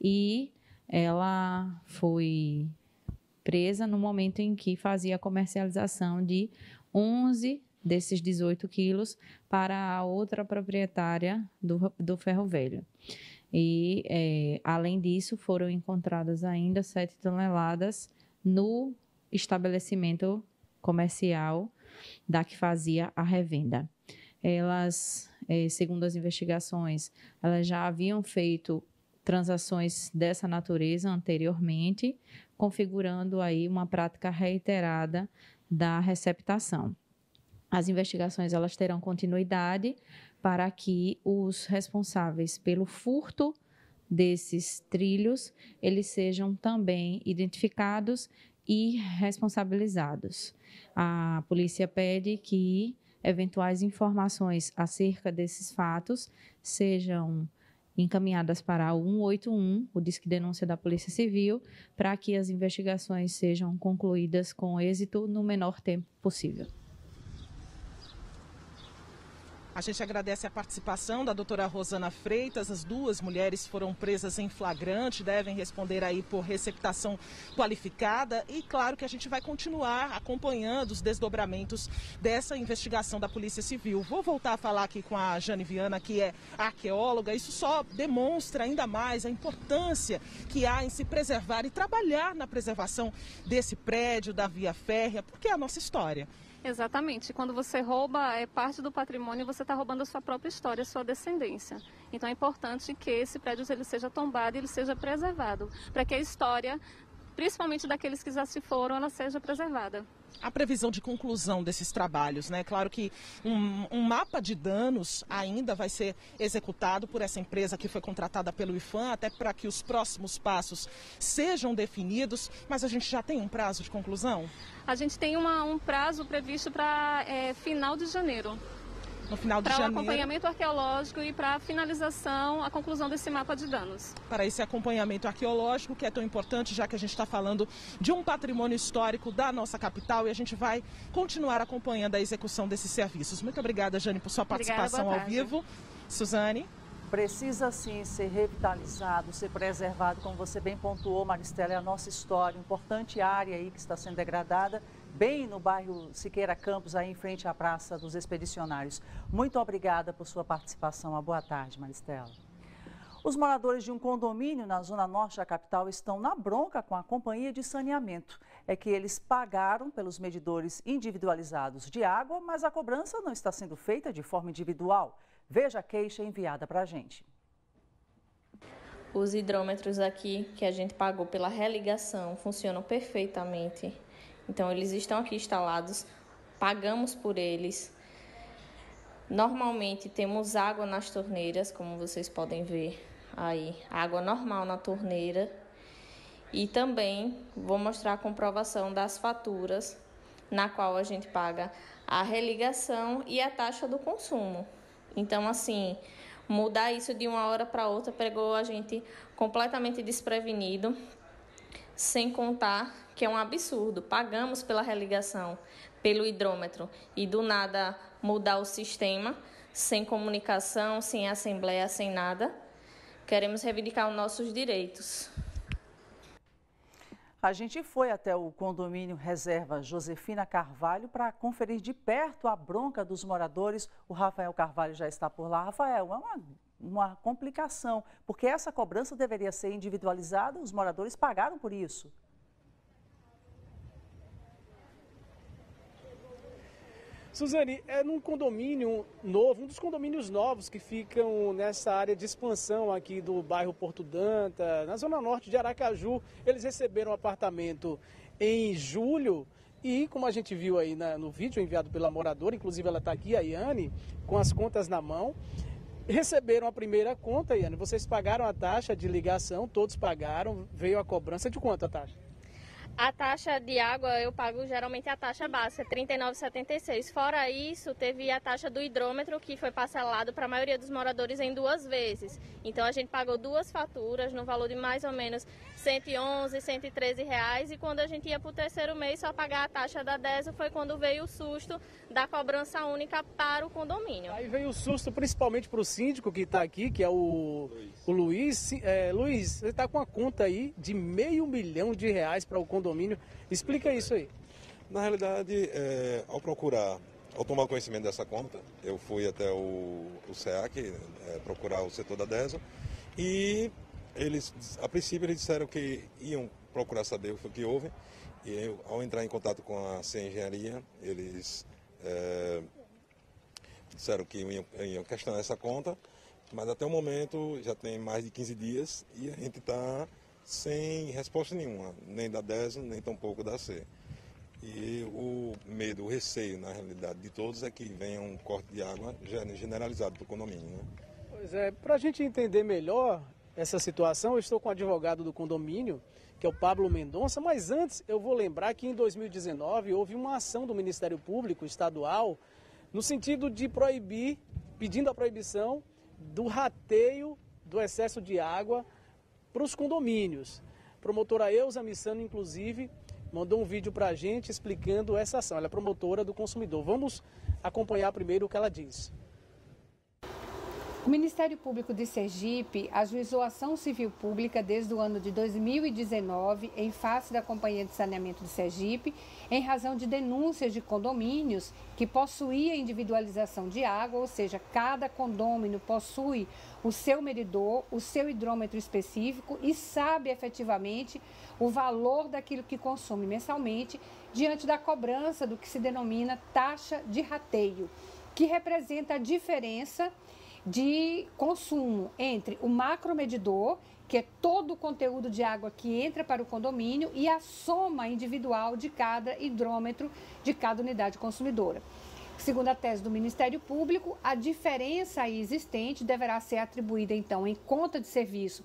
e ela foi presa no momento em que fazia a comercialização de 11 desses 18 quilos para a outra proprietária do ferro velho. E, além disso, foram encontradas ainda 7 toneladas no estabelecimento comercial da que fazia a revenda. Elas, segundo as investigações, elas já haviam feito transações dessa natureza anteriormente, configurando aí uma prática reiterada da receptação. As investigações elas terão continuidade para que os responsáveis pelo furto desses trilhos eles sejam também identificados e responsabilizados. A polícia pede que eventuais informações acerca desses fatos sejam encaminhadas para o 181, o Disque Denúncia da Polícia Civil, para que as investigações sejam concluídas com êxito no menor tempo possível. A gente agradece a participação da doutora Rosana Freitas. As 2 mulheres foram presas em flagrante, devem responder aí por receptação qualificada. E claro que a gente vai continuar acompanhando os desdobramentos dessa investigação da Polícia Civil. Vou voltar a falar aqui com a Jane Viana, que é arqueóloga. Isso só demonstra ainda mais a importância que há em se preservar e trabalhar na preservação desse prédio, da via férrea, porque é a nossa história. Exatamente. Quando você rouba parte do patrimônio, você está roubando a sua própria história, a sua descendência. Então é importante que esse prédio ele seja tombado e ele seja preservado, para que a história, principalmente daqueles que já se foram, ela seja preservada. A previsão de conclusão desses trabalhos, né? Claro que um mapa de danos ainda vai ser executado por essa empresa que foi contratada pelo IPHAN, até para que os próximos passos sejam definidos, mas a gente já tem um prazo de conclusão? A gente tem um prazo previsto para final de janeiro. No final de janeiro. Para o acompanhamento arqueológico e para a finalização, a conclusão desse mapa de danos. Para esse acompanhamento arqueológico, que é tão importante, já que a gente está falando de um patrimônio histórico da nossa capital, e a gente vai continuar acompanhando a execução desses serviços. Muito obrigada, Jane, por sua participação ao vivo. Suzane? Precisa, sim, ser revitalizado, ser preservado, como você bem pontuou, Maristela, é a nossa história, importante área aí que está sendo degradada, bem no bairro Siqueira Campos, aí em frente à Praça dos Expedicionários. Muito obrigada por sua participação. Uma boa tarde, Maristela. Os moradores de um condomínio na zona norte da capital estão na bronca com a companhia de saneamento. É que eles pagaram pelos medidores individualizados de água, mas a cobrança não está sendo feita de forma individual. Veja a queixa enviada para a gente. Os hidrômetros aqui que a gente pagou pela religação funcionam perfeitamente. Então, eles estão aqui instalados, pagamos por eles. Normalmente, temos água nas torneiras, como vocês podem ver aí, água normal na torneira. E também vou mostrar a comprovação das faturas, na qual a gente paga a religação e a taxa do consumo. Então, assim, mudar isso de uma hora para outra pegou a gente completamente desprevenido, sem contar que é um absurdo. Pagamos pela religação, pelo hidrômetro, e do nada mudar o sistema, sem comunicação, sem assembleia, sem nada. Queremos reivindicar os nossos direitos. A gente foi até o condomínio Reserva Josefina Carvalho para conferir de perto a bronca dos moradores. O Rafael Carvalho já está por lá. Rafael, é uma complicação, porque essa cobrança deveria ser individualizada, os moradores pagaram por isso. Suzane, é num condomínio novo, um dos condomínios novos que ficam nessa área de expansão aqui do bairro Porto Danta, na zona norte de Aracaju. Eles receberam um apartamento em julho e, como a gente viu aí no vídeo enviado pela moradora, inclusive ela está aqui, a Iane, com as contas na mão, receberam a primeira conta, Iane. Vocês pagaram a taxa de ligação, todos pagaram, veio a cobrança de quanto a taxa? A taxa de água eu pago geralmente a taxa básica, R$ 39,76. Fora isso, teve a taxa do hidrômetro, que foi parcelado para a maioria dos moradores em 2 vezes. Então a gente pagou 2 faturas no valor de mais ou menos R$ 111, R$ 113 reais. E quando a gente ia para o 3º mês, só pagar a taxa da DESO foi quando veio o susto da cobrança única para o condomínio. Aí veio o susto principalmente para o síndico que está aqui, que é o Luiz. Luiz, você está com uma conta aí de R$500 mil para o condomínio. Explica isso aí. Na realidade, ao procurar Ao tomar conhecimento dessa conta, eu fui até o SEAC procurar o setor da DESO e eles, a princípio, eles disseram que iam procurar saber o que houve e eu, ao entrar em contato com a CE Engenharia, eles disseram que iam questionar essa conta, mas até o momento já tem mais de 15 dias e a gente está sem resposta nenhuma, nem da DESO, nem tampouco da CE. E o medo, o receio, na realidade, de todos é que venha um corte de água generalizado para o condomínio. Né? Pois é, para a gente entender melhor essa situação, eu estou com o advogado do condomínio, que é o Pablo Mendonça, mas antes eu vou lembrar que em 2019 houve uma ação do Ministério Público Estadual no sentido de proibir, pedindo a proibição do rateio do excesso de água para os condomínios. A promotora Elza Missano, inclusive, mandou um vídeo para a gente explicando essa ação. Ela é promotora do consumidor. Vamos acompanhar primeiro o que ela diz. O Ministério Público de Sergipe ajuizou ação civil pública desde o ano de 2019 em face da Companhia de Saneamento de Sergipe, em razão de denúncias de condomínios que possuíam individualização de água, ou seja, cada condômino possui o seu medidor, o seu hidrômetro específico e sabe efetivamente o valor daquilo que consome mensalmente diante da cobrança do que se denomina taxa de rateio, que representa a diferença de consumo entre o macromedidor, que é todo o conteúdo de água que entra para o condomínio, e a soma individual de cada hidrômetro de cada unidade consumidora. Segundo a tese do Ministério Público, a diferença aí existente deverá ser atribuída, então, em conta de serviço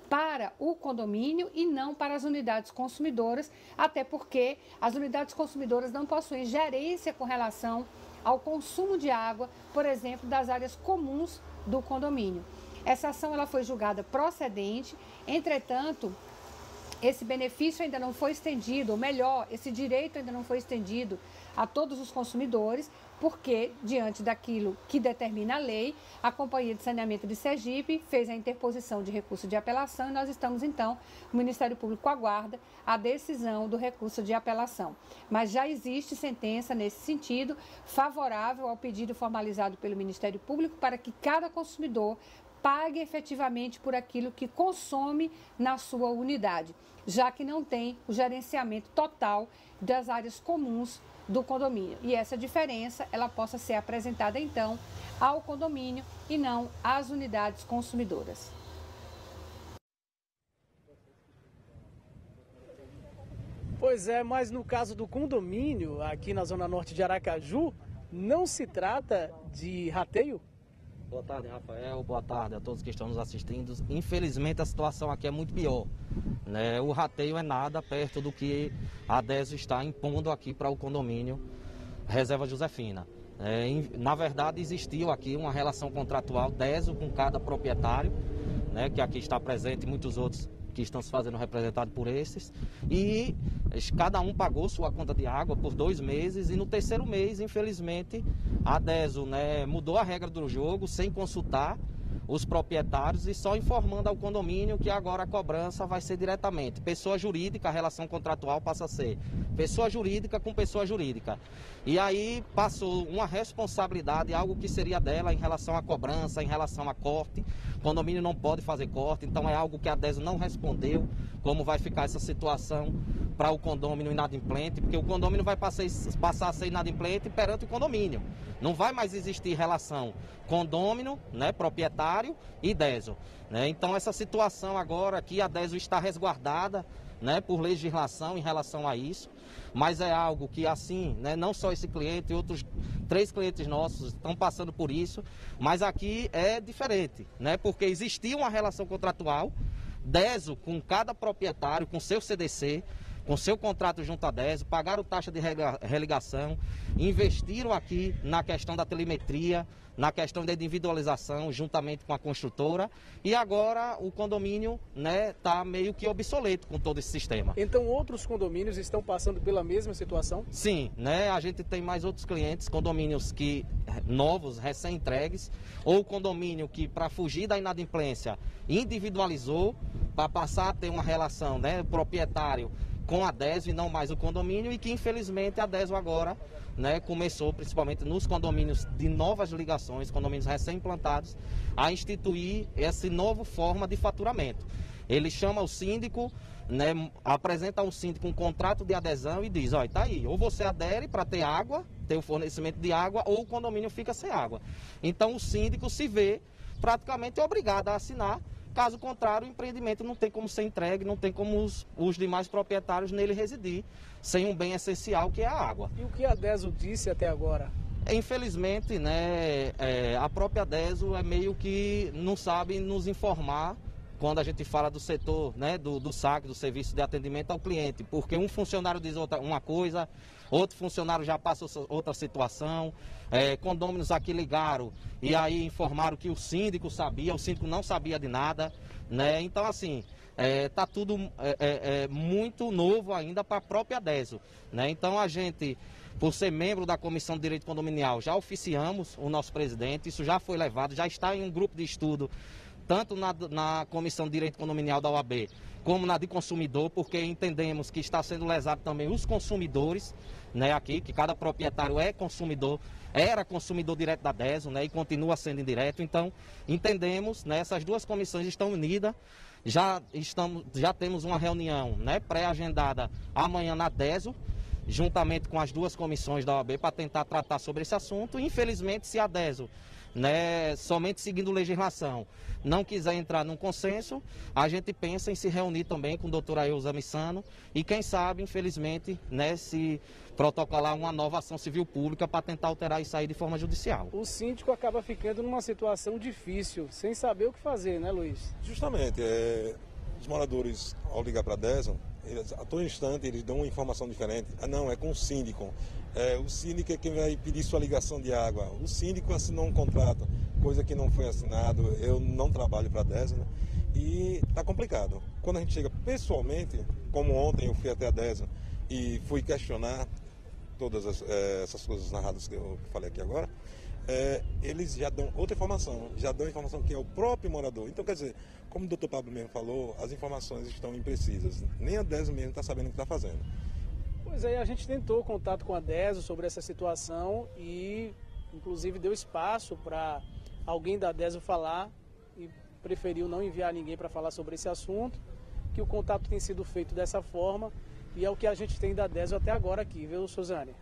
para o condomínio e não para as unidades consumidoras, até porque as unidades consumidoras não possuem gerência com relação ao consumo de água, por exemplo, das áreas comuns do condomínio. Essa ação ela foi julgada procedente, entretanto, esse benefício ainda não foi estendido, ou melhor, esse direito ainda não foi estendido a todos os consumidores, porque, diante daquilo que determina a lei, a Companhia de Saneamento de Sergipe fez a interposição de recurso de apelação e nós estamos, então, o Ministério Público aguarda a decisão do recurso de apelação. Mas já existe sentença nesse sentido, favorável ao pedido formalizado pelo Ministério Público para que cada consumidor pague efetivamente por aquilo que consome na sua unidade, já que não tem o gerenciamento total das áreas comuns do condomínio. E essa diferença, ela possa ser apresentada, então, ao condomínio e não às unidades consumidoras. Pois é, mas no caso do condomínio, aqui na Zona Norte de Aracaju, não se trata de rateio? Boa tarde, Rafael. Boa tarde a todos que estão nos assistindo. Infelizmente, a situação aqui é muito pior, né? O rateio é nada perto do que a DESO está impondo aqui para o condomínio Reserva Josefina. Na verdade, existiu aqui uma relação contratual DESO com cada proprietário, né, que aqui está presente e muitos outros que estão se fazendo representados por esses, e cada um pagou sua conta de água por 2 meses e no terceiro mês, infelizmente, a DESO, né, mudou a regra do jogo sem consultar os proprietários e só informando ao condomínio que agora a cobrança vai ser diretamente. Pessoa jurídica, a relação contratual passa a ser pessoa jurídica com pessoa jurídica. E aí passou uma responsabilidade, algo que seria dela em relação à cobrança, em relação a corte. O condomínio não pode fazer corte, então é algo que a DESO não respondeu, como vai ficar essa situação para o condomínio inadimplente, porque o condomínio vai passar a ser inadimplente perante o condomínio. Não vai mais existir relação condômino, né, proprietário e DESO. Né? Então essa situação agora aqui, a DESO está resguardada, né, por legislação em relação a isso, mas é algo que assim, né, não só esse cliente, outros 3 clientes nossos estão passando por isso, mas aqui é diferente, né, porque existia uma relação contratual, DESO com cada proprietário, com seu CDC, com seu contrato junto à DESO, pagaram taxa de religação, investiram aqui na questão da telemetria, na questão da individualização, juntamente com a construtora, e agora o condomínio está meio que obsoleto com todo esse sistema. Então outros condomínios estão passando pela mesma situação? Sim, né? A gente tem mais outros clientes, condomínios que novos, recém-entregues, ou condomínio que, para fugir da inadimplência, individualizou, para passar a ter uma relação, né, proprietário com a DESO e não mais o condomínio, e que infelizmente a DESO agora, né, começou, principalmente nos condomínios de novas ligações, condomínios recém-implantados, a instituir essa nova forma de faturamento. Ele chama o síndico, né, apresenta ao síndico um contrato de adesão e diz, olha, tá aí, ou você adere para ter água, ter o fornecimento de água, ou o condomínio fica sem água. Então o síndico se vê praticamente obrigado a assinar. Caso contrário, o empreendimento não tem como ser entregue, não tem como os demais proprietários nele residir, sem um bem essencial que é a água. E o que a DESO disse até agora? Infelizmente, né, a própria DESO é meio que não sabe nos informar quando a gente fala do setor, né, do SAC, do Serviço de Atendimento ao Cliente, porque um funcionário diz uma coisa, outro funcionário já passa outra situação, condôminos aqui ligaram e aí informaram que o síndico sabia, o síndico não sabia de nada, né? Então assim, tá tudo muito novo ainda para a própria DESO, né? Então a gente, por ser membro da Comissão de Direito Condominial, já oficiamos o nosso presidente, isso já foi levado, já está em um grupo de estudo, tanto na Comissão de Direito Condominial da OAB, como na de consumidor, porque entendemos que está sendo lesado também os consumidores, né, aqui, que cada proprietário é consumidor, era consumidor direto da DESO, né, e continua sendo indireto. Então, entendemos, né, essas duas comissões estão unidas, já temos uma reunião, né, pré-agendada amanhã na DESO, juntamente com as duas comissões da OAB, para tentar tratar sobre esse assunto. Infelizmente, se a DESO, né, somente seguindo legislação, não quiser entrar num consenso, a gente pensa em se reunir também com o doutor Ailza Missano e quem sabe, infelizmente, né, se protocolar uma nova ação civil pública para tentar alterar isso aí de forma judicial. O síndico acaba ficando numa situação difícil, sem saber o que fazer, né, Luiz? Justamente, os moradores, ao ligar para a DESO, a todo instante eles dão uma informação diferente. Ah, não, é com o síndico. O síndico é quem vai pedir sua ligação de água. O síndico assinou um contrato, coisa que não foi assinado. Eu não trabalho para a DESO, né? E está complicado. Quando a gente chega pessoalmente, como ontem eu fui até a DESO e fui questionar todas essas coisas narradas que eu falei aqui agora, eles já dão outra informação, já dão informação que é o próprio morador. Então, quer dizer, como o doutor Pablo mesmo falou, as informações estão imprecisas. Nem a DESO mesmo está sabendo o que está fazendo. Pois é, a gente tentou contato com a DESO sobre essa situação e, inclusive, deu espaço para alguém da DESO falar e preferiu não enviar ninguém para falar sobre esse assunto, que o contato tem sido feito dessa forma e é o que a gente tem da DESO até agora aqui, viu, Suzane?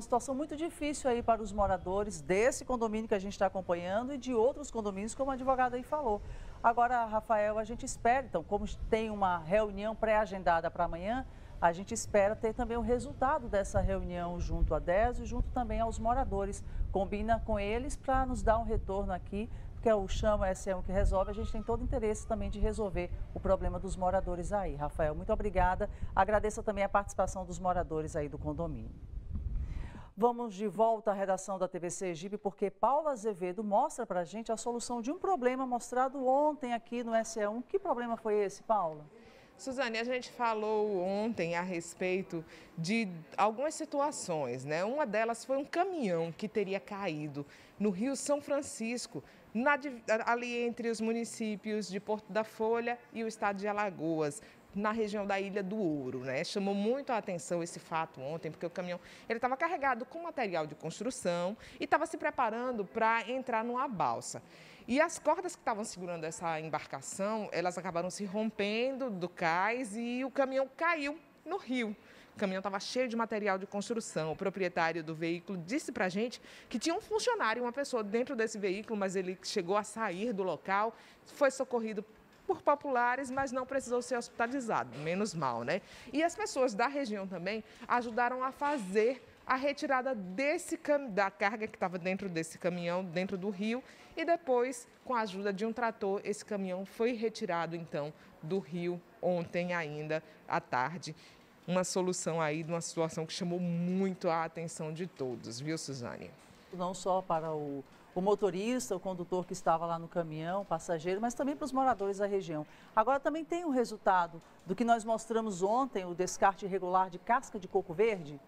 Situação muito difícil aí para os moradores desse condomínio que a gente está acompanhando e de outros condomínios, como a advogada aí falou. Agora, Rafael, a gente espera, então, como tem uma reunião pré-agendada para amanhã, a gente espera ter também o resultado dessa reunião junto à DESO e junto também aos moradores. Combina com eles para nos dar um retorno aqui, porque o Chama SE1 que resolve, a gente tem todo o interesse também de resolver o problema dos moradores aí. Rafael, muito obrigada. Agradeço também a participação dos moradores aí do condomínio. Vamos de volta à redação da TV Sergipe, porque Paula Azevedo mostra para a gente a solução de um problema mostrado ontem aqui no SE1. Que problema foi esse, Paula? Suzane, a gente falou ontem a respeito de algumas situações, né? Uma delas foi um caminhão que teria caído no Rio São Francisco, ali entre os municípios de Porto da Folha e o estado de Alagoas, na região da Ilha do Ouro, né? Chamou muito a atenção esse fato ontem, porque o caminhão estava carregado com material de construção e estava se preparando para entrar numa balsa. E as cordas que estavam segurando essa embarcação, elas acabaram se rompendo do cais e o caminhão caiu no rio. O caminhão estava cheio de material de construção. O proprietário do veículo disse para a gente que tinha um funcionário, uma pessoa dentro desse veículo, mas ele chegou a sair do local, foi socorrido por populares, mas não precisou ser hospitalizado, menos mal, né? E as pessoas da região também ajudaram a fazer a retirada da carga que estava dentro desse caminhão, dentro do rio, e depois, com a ajuda de um trator, esse caminhão foi retirado, então, do rio ontem ainda à tarde. Uma solução aí de uma situação que chamou muito a atenção de todos, viu, Suzane? Não só para o motorista, o condutor que estava lá no caminhão, passageiro, mas também para os moradores da região. Agora também tem um resultado do que nós mostramos ontem, o descarte irregular de casca de coco verde.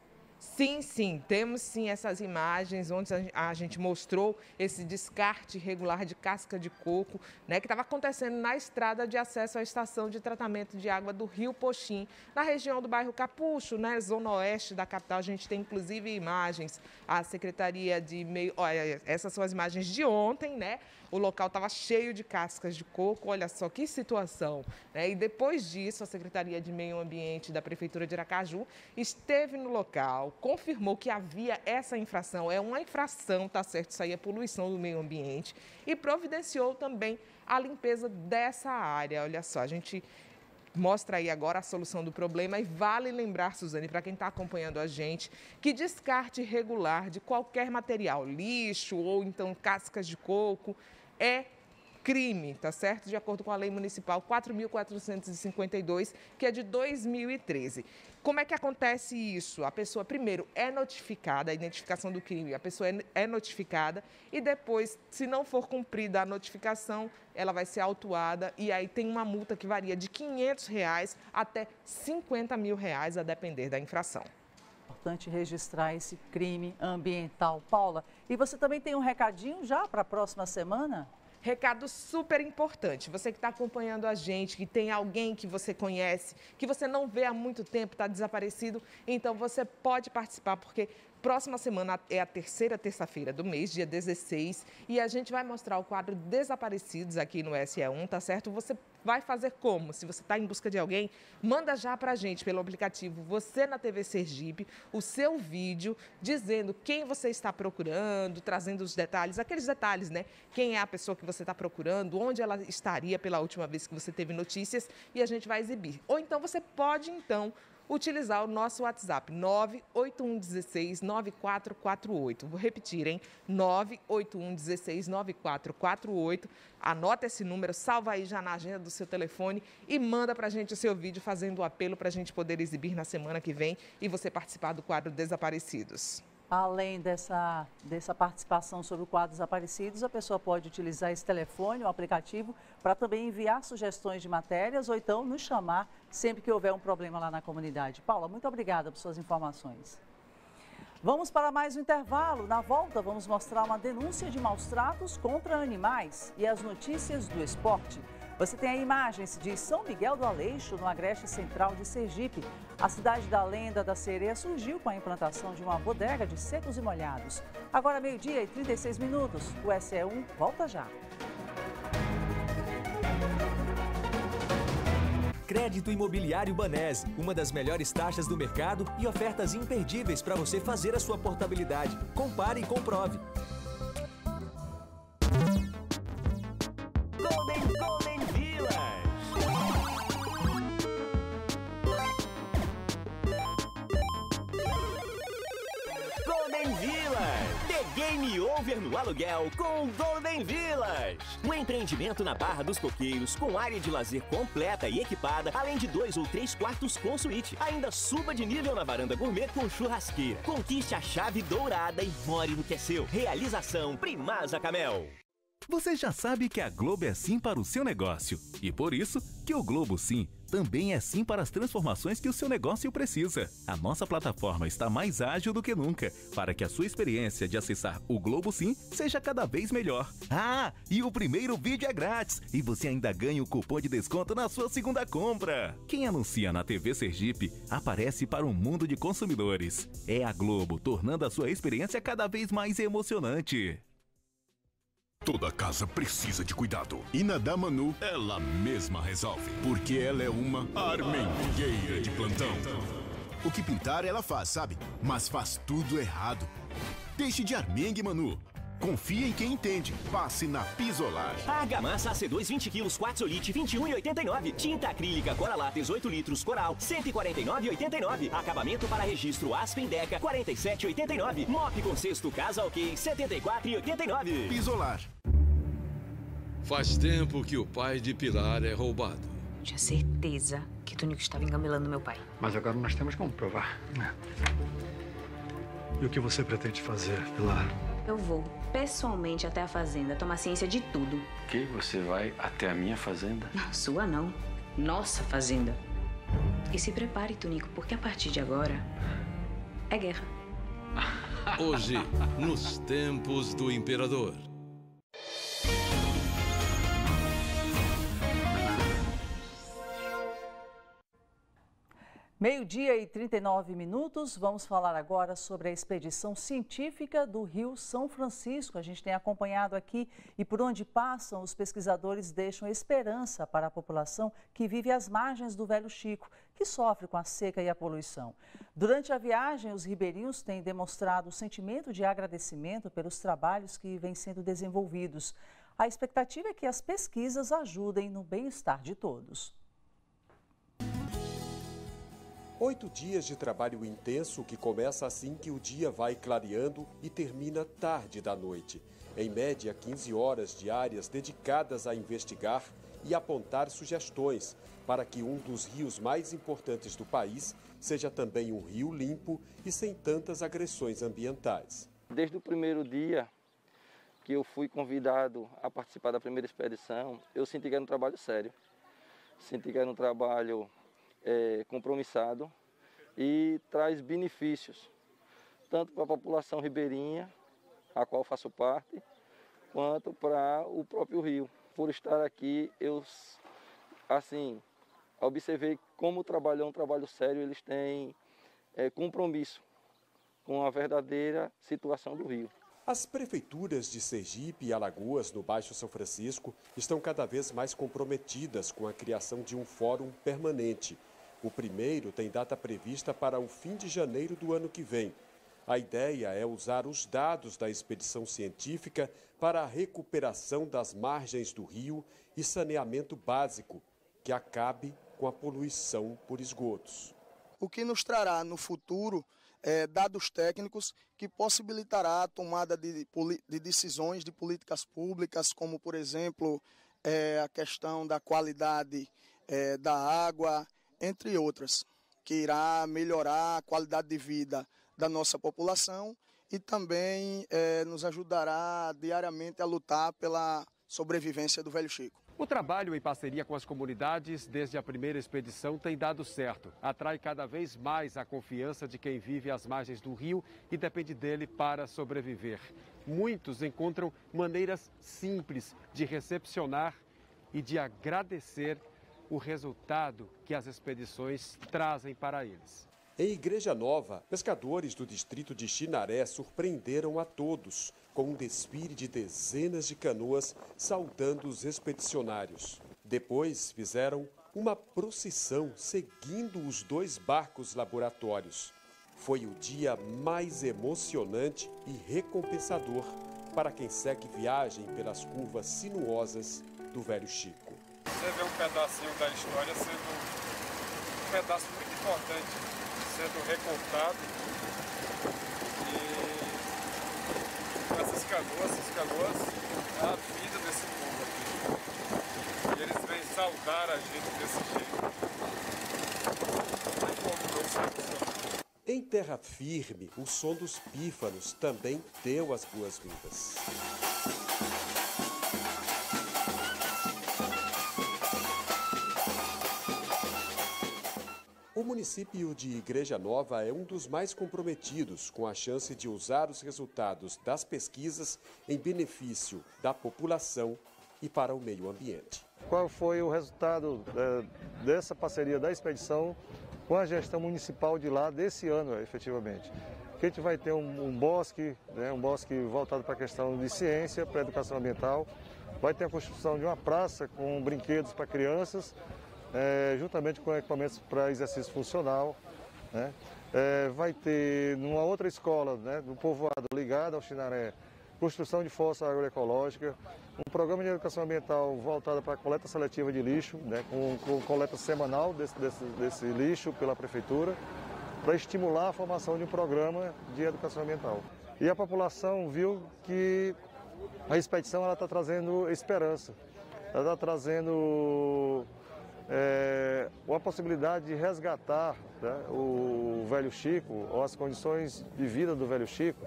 Sim, temos sim essas imagens onde a gente mostrou esse descarte irregular de casca de coco, né, que estava acontecendo na estrada de acesso à estação de tratamento de água do Rio Poxim, na região do bairro Capucho, né, zona oeste da capital. A gente tem inclusive imagens, a Secretaria de Meio... Olha, essas são as imagens de ontem, né? O local estava cheio de cascas de coco, olha só que situação, né? E depois disso, a Secretaria de Meio Ambiente da Prefeitura de Aracaju esteve no local, confirmou que havia essa infração, é uma infração, tá certo, isso aí é poluição do meio ambiente, e providenciou também a limpeza dessa área. Olha só, a gente mostra aí agora a solução do problema e vale lembrar, Suzane, para quem está acompanhando a gente, que descarte irregular de qualquer material, lixo ou então cascas de coco, é crime, tá certo? De acordo com a Lei Municipal 4.452, que é de 2013. Como é que acontece isso? A pessoa, primeiro, é notificada, a identificação do crime, a pessoa é notificada e depois, se não for cumprida a notificação, ela vai ser autuada e aí tem uma multa que varia de R$500 até R$50.000, a depender da infração. Importante registrar esse crime ambiental. Paula, e você também tem um recadinho já para a próxima semana? Recado super importante. Você que está acompanhando a gente, que tem alguém que você conhece, que você não vê há muito tempo, está desaparecido, então você pode participar, porque próxima semana é a terceira terça-feira do mês, dia 16, e a gente vai mostrar o quadro Desaparecidos aqui no SE1, tá certo? Você vai fazer como? Se você está em busca de alguém, manda já para a gente pelo aplicativo Você na TV Sergipe, o seu vídeo dizendo quem você está procurando, trazendo os detalhes, aqueles detalhes, né? Quem é a pessoa que você está procurando, onde ela estaria pela última vez que você teve notícias e a gente vai exibir. Ou então você pode, utilizar o nosso WhatsApp, 981169448. Vou repetir, hein? 981169448. Anota esse número, salva aí já na agenda do seu telefone e manda pra gente o seu vídeo fazendo o apelo pra gente poder exibir na semana que vem e você participar do quadro Desaparecidos. Além dessa participação sobre o quadro Desaparecidos, a pessoa pode utilizar esse telefone, o aplicativo, para também enviar sugestões de matérias ou então nos chamar sempre que houver um problema lá na comunidade. Paula, muito obrigada por suas informações. Vamos para mais um intervalo. Na volta, vamos mostrar uma denúncia de maus-tratos contra animais e as notícias do esporte. Você tem aí imagens de São Miguel do Aleixo, no agreste central de Sergipe. A cidade da lenda da sereia surgiu com a implantação de uma bodega de secos e molhados. Agora, 12h36. O SE1 volta já. Crédito Imobiliário Banese, uma das melhores taxas do mercado e ofertas imperdíveis para você fazer a sua portabilidade. Compare e comprove. Golden Village. Golden Village. The Game Over no aluguel com Golden Village. Um empreendimento na Barra dos Coqueiros, com área de lazer completa e equipada, além de 2 ou 3 quartos com suíte. Ainda suba de nível na varanda gourmet com churrasqueira. Conquiste a chave dourada e more no que é seu. Realização Primasa Camel. Você já sabe que a Globo é sim para o seu negócio. E por isso que o Globo Sim também é sim para as transformações que o seu negócio precisa. A nossa plataforma está mais ágil do que nunca, para que a sua experiência de acessar o Globo Sim seja cada vez melhor. Ah, e o primeiro vídeo é grátis e você ainda ganha o cupom de desconto na sua segunda compra. Quem anuncia na TV Sergipe aparece para um mundo de consumidores. É a Globo, tornando a sua experiência cada vez mais emocionante. Toda casa precisa de cuidado. E na da Manu, ela mesma resolve. Porque ela é uma armengueira de plantão. O que pintar ela faz, sabe? Mas faz tudo errado. Deixe de armengue, Manu. Confia em quem entende. Passe na Pisolar. Argamassa AC2 20 kg Quartzolite 21,89. Tinta acrílica Coralates 8 litros Coral 149,89. Acabamento para registro Aspen Deca 47,89. Mop com cesto Casa OK 74,89. Pisolar. Faz tempo que o pai de Pilar é roubado. Tinha certeza que Tonico estava engamelando meu pai. Mas agora nós temos como provar. E o que você pretende fazer, Pilar? Eu vou pessoalmente até a fazenda tomar ciência de tudo. Que? Você vai até a minha fazenda? Não, sua não. Nossa fazenda. E se prepare, Tonico, porque a partir de agora é guerra. Hoje, nos tempos do imperador. Meio-dia e 39 minutos, vamos falar agora sobre a expedição científica do Rio São Francisco. A gente tem acompanhado aqui e por onde passam, os pesquisadores deixam esperança para a população que vive às margens do Velho Chico, que sofre com a seca e a poluição. Durante a viagem, os ribeirinhos têm demonstrado o sentimento de agradecimento pelos trabalhos que vêm sendo desenvolvidos. A expectativa é que as pesquisas ajudem no bem-estar de todos. 8 dias de trabalho intenso que começa assim que o dia vai clareando e termina tarde da noite. Em média, 15 horas diárias dedicadas a investigar e apontar sugestões para que um dos rios mais importantes do país seja também um rio limpo e sem tantas agressões ambientais. Desde o primeiro dia que eu fui convidado a participar da primeira expedição, eu senti que era um trabalho sério. Senti que era um trabalho compromissado e traz benefícios, tanto para a população ribeirinha, a qual faço parte, quanto para o próprio rio. Por estar aqui, eu observei como o trabalho é um trabalho sério, eles têm compromisso com a verdadeira situação do rio. As prefeituras de Sergipe e Alagoas, no Baixo São Francisco, estão cada vez mais comprometidas com a criação de um fórum permanente. O primeiro tem data prevista para o fim de janeiro do ano que vem. A ideia é usar os dados da expedição científica para a recuperação das margens do rio e saneamento básico, que acabe com a poluição por esgotos. O que nos trará no futuro dados técnicos que possibilitará a tomada de decisões de políticas públicas, como, por exemplo, a questão da qualidade da água, entre outras, que irá melhorar a qualidade de vida da nossa população e também nos ajudará diariamente a lutar pela sobrevivência do Velho Chico. O trabalho em parceria com as comunidades desde a primeira expedição tem dado certo. Atrai cada vez mais a confiança de quem vive às margens do rio e depende dele para sobreviver. Muitos encontram maneiras simples de recepcionar e de agradecer o resultado que as expedições trazem para eles. Em Igreja Nova, pescadores do distrito de Chinaré surpreenderam a todos com um desfile de dezenas de canoas saudando os expedicionários. Depois fizeram uma procissão seguindo os 2 barcos laboratórios. Foi o dia mais emocionante e recompensador para quem segue viagem pelas curvas sinuosas do Velho Chico. Você vê um pedacinho da história sendo um pedaço muito importante, sendo recortado. E essas canoas é a vida desse povo aqui. E eles vêm saudar a gente desse jeito. Não tem como não se emocionar. Em terra firme, o som dos pífanos também deu as boas-vindas. O município de Igreja Nova é um dos mais comprometidos com a chance de usar os resultados das pesquisas em benefício da população e para o meio ambiente. Qual foi o resultado dessa parceria da expedição com a gestão municipal de lá desse ano, efetivamente? Que a gente vai ter um bosque, um bosque voltado para a questão de ciência, para a educação ambiental, vai ter a construção de uma praça com brinquedos para crianças, juntamente com equipamentos para exercício funcional, né? Vai ter numa outra escola, né, do povoado ligado ao Chinaré, construção de fossa agroecológica, um programa de educação ambiental voltado para a coleta seletiva de lixo, né, com coleta semanal desse lixo pela prefeitura, para estimular a formação de um programa de educação ambiental. E a população viu que a expedição está trazendo esperança, ela está trazendo a possibilidade de resgatar, né, o Velho Chico, ou as condições de vida do Velho Chico,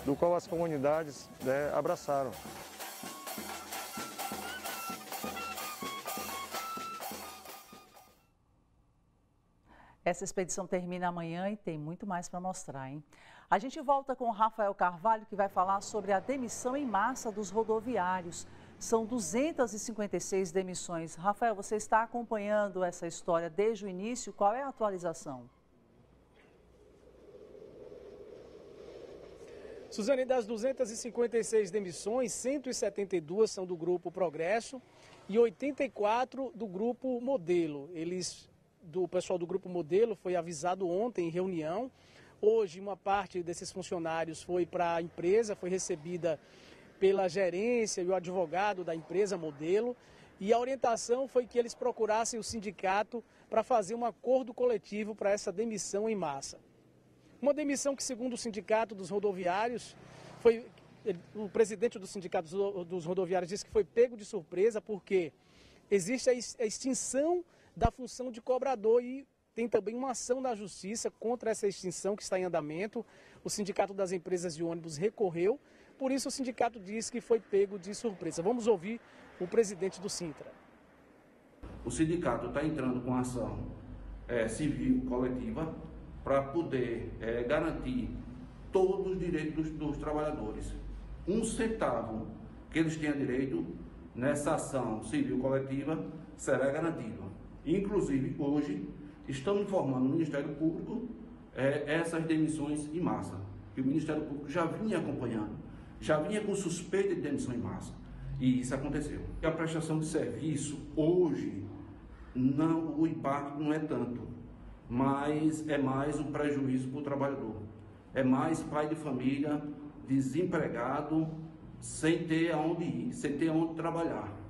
do qual as comunidades, né, abraçaram. Essa expedição termina amanhã e tem muito mais para mostrar, hein? A gente volta com o Rafael Carvalho, que vai falar sobre a demissão em massa dos rodoviários. São 256 demissões. Rafael, você está acompanhando essa história desde o início. Qual é a atualização? Suzane, das 256 demissões, 172 são do Grupo Progresso e 84 do Grupo Modelo. O pessoal do Grupo Modelo foi avisado ontem em reunião. Hoje, uma parte desses funcionários foi para a empresa, foi recebida pela gerência e o advogado da empresa Modelo. E a orientação foi que eles procurassem o sindicato para fazer um acordo coletivo para essa demissão em massa. Uma demissão que, segundo o Sindicato dos Rodoviários, o presidente do Sindicato dos Rodoviários disse que foi pego de surpresa porque existe a extinção da função de cobrador e tem também uma ação da Justiça contra essa extinção que está em andamento. O Sindicato das Empresas de Ônibus recorreu, por isso o sindicato diz que foi pego de surpresa. Vamos ouvir o presidente do Sintra. O sindicato está entrando com ação civil coletiva para poder garantir todos os direitos dos trabalhadores. 1 centavo que eles tenham direito nessa ação civil coletiva será garantido. Inclusive, hoje, estamos informando o Ministério Público essas demissões em massa, que o Ministério Público já vinha acompanhando, já vinha com suspeita de demissão em massa, e isso aconteceu. A prestação de serviço, hoje, o impacto não é tanto, mas é mais um prejuízo para o trabalhador. É mais pai de família, desempregado, sem ter aonde ir, sem ter aonde trabalhar.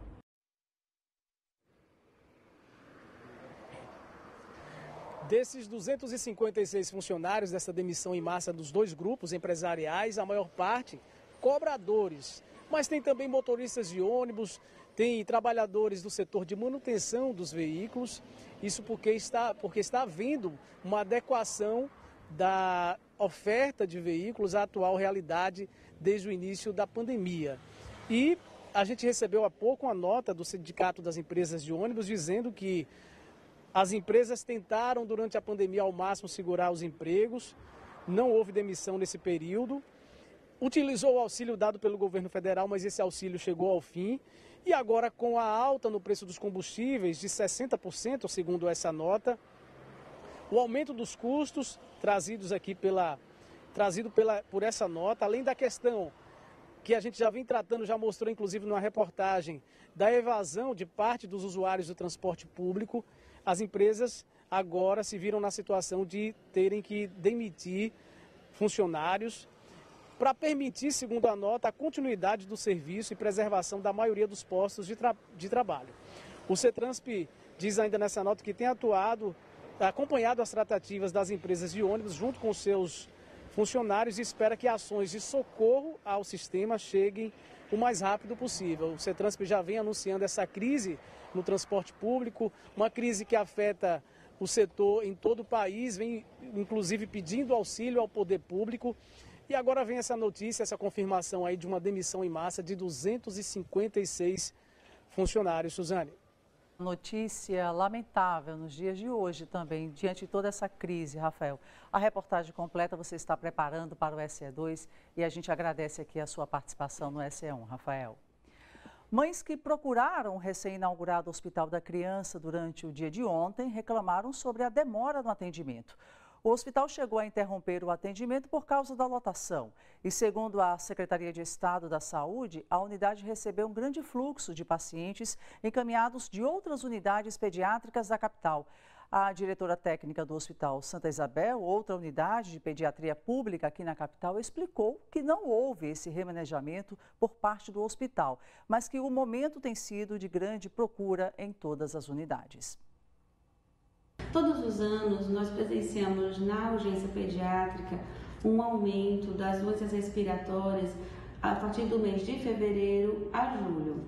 Desses 256 funcionários dessa demissão em massa dos dois grupos empresariais, a maior parte cobradores, mas tem também motoristas de ônibus, tem trabalhadores do setor de manutenção dos veículos, isso porque está havendo uma adequação da oferta de veículos à atual realidade desde o início da pandemia. E a gente recebeu há pouco uma nota do Sindicato das Empresas de Ônibus dizendo que as empresas tentaram durante a pandemia ao máximo segurar os empregos, não houve demissão nesse período, utilizou o auxílio dado pelo governo federal, mas esse auxílio chegou ao fim. E agora, com a alta no preço dos combustíveis de 60%, segundo essa nota, o aumento dos custos trazido por essa nota, além da questão que a gente já vem tratando, já mostrou inclusive numa reportagem, da evasão de parte dos usuários do transporte público, as empresas agora se viram na situação de terem que demitir funcionários para permitir, segundo a nota, a continuidade do serviço e preservação da maioria dos postos de trabalho. O CETRANSP diz ainda nessa nota que tem acompanhado as tratativas das empresas de ônibus junto com seus funcionários e espera que ações de socorro ao sistema cheguem o mais rápido possível. O CETRANSP já vem anunciando essa crise no transporte público, uma crise que afeta o setor em todo o país, vem inclusive pedindo auxílio ao poder público. E agora vem essa notícia, essa confirmação aí de uma demissão em massa de 256 funcionários, Suzane. Notícia lamentável nos dias de hoje também, diante de toda essa crise, Rafael. A reportagem completa você está preparando para o SE2 e a gente agradece aqui a sua participação no SE1, Rafael. Mães que procuraram o recém-inaugurado Hospital da Criança durante o dia de ontem reclamaram sobre a demora no atendimento. O hospital chegou a interromper o atendimento por causa da lotação. E segundo a Secretaria de Estado da Saúde, a unidade recebeu um grande fluxo de pacientes encaminhados de outras unidades pediátricas da capital. A diretora técnica do Hospital Santa Isabel, outra unidade de pediatria pública aqui na capital, explicou que não houve esse remanejamento por parte do hospital, mas que o momento tem sido de grande procura em todas as unidades. Todos os anos nós presenciamos na urgência pediátrica um aumento das doenças respiratórias a partir do mês de fevereiro a julho.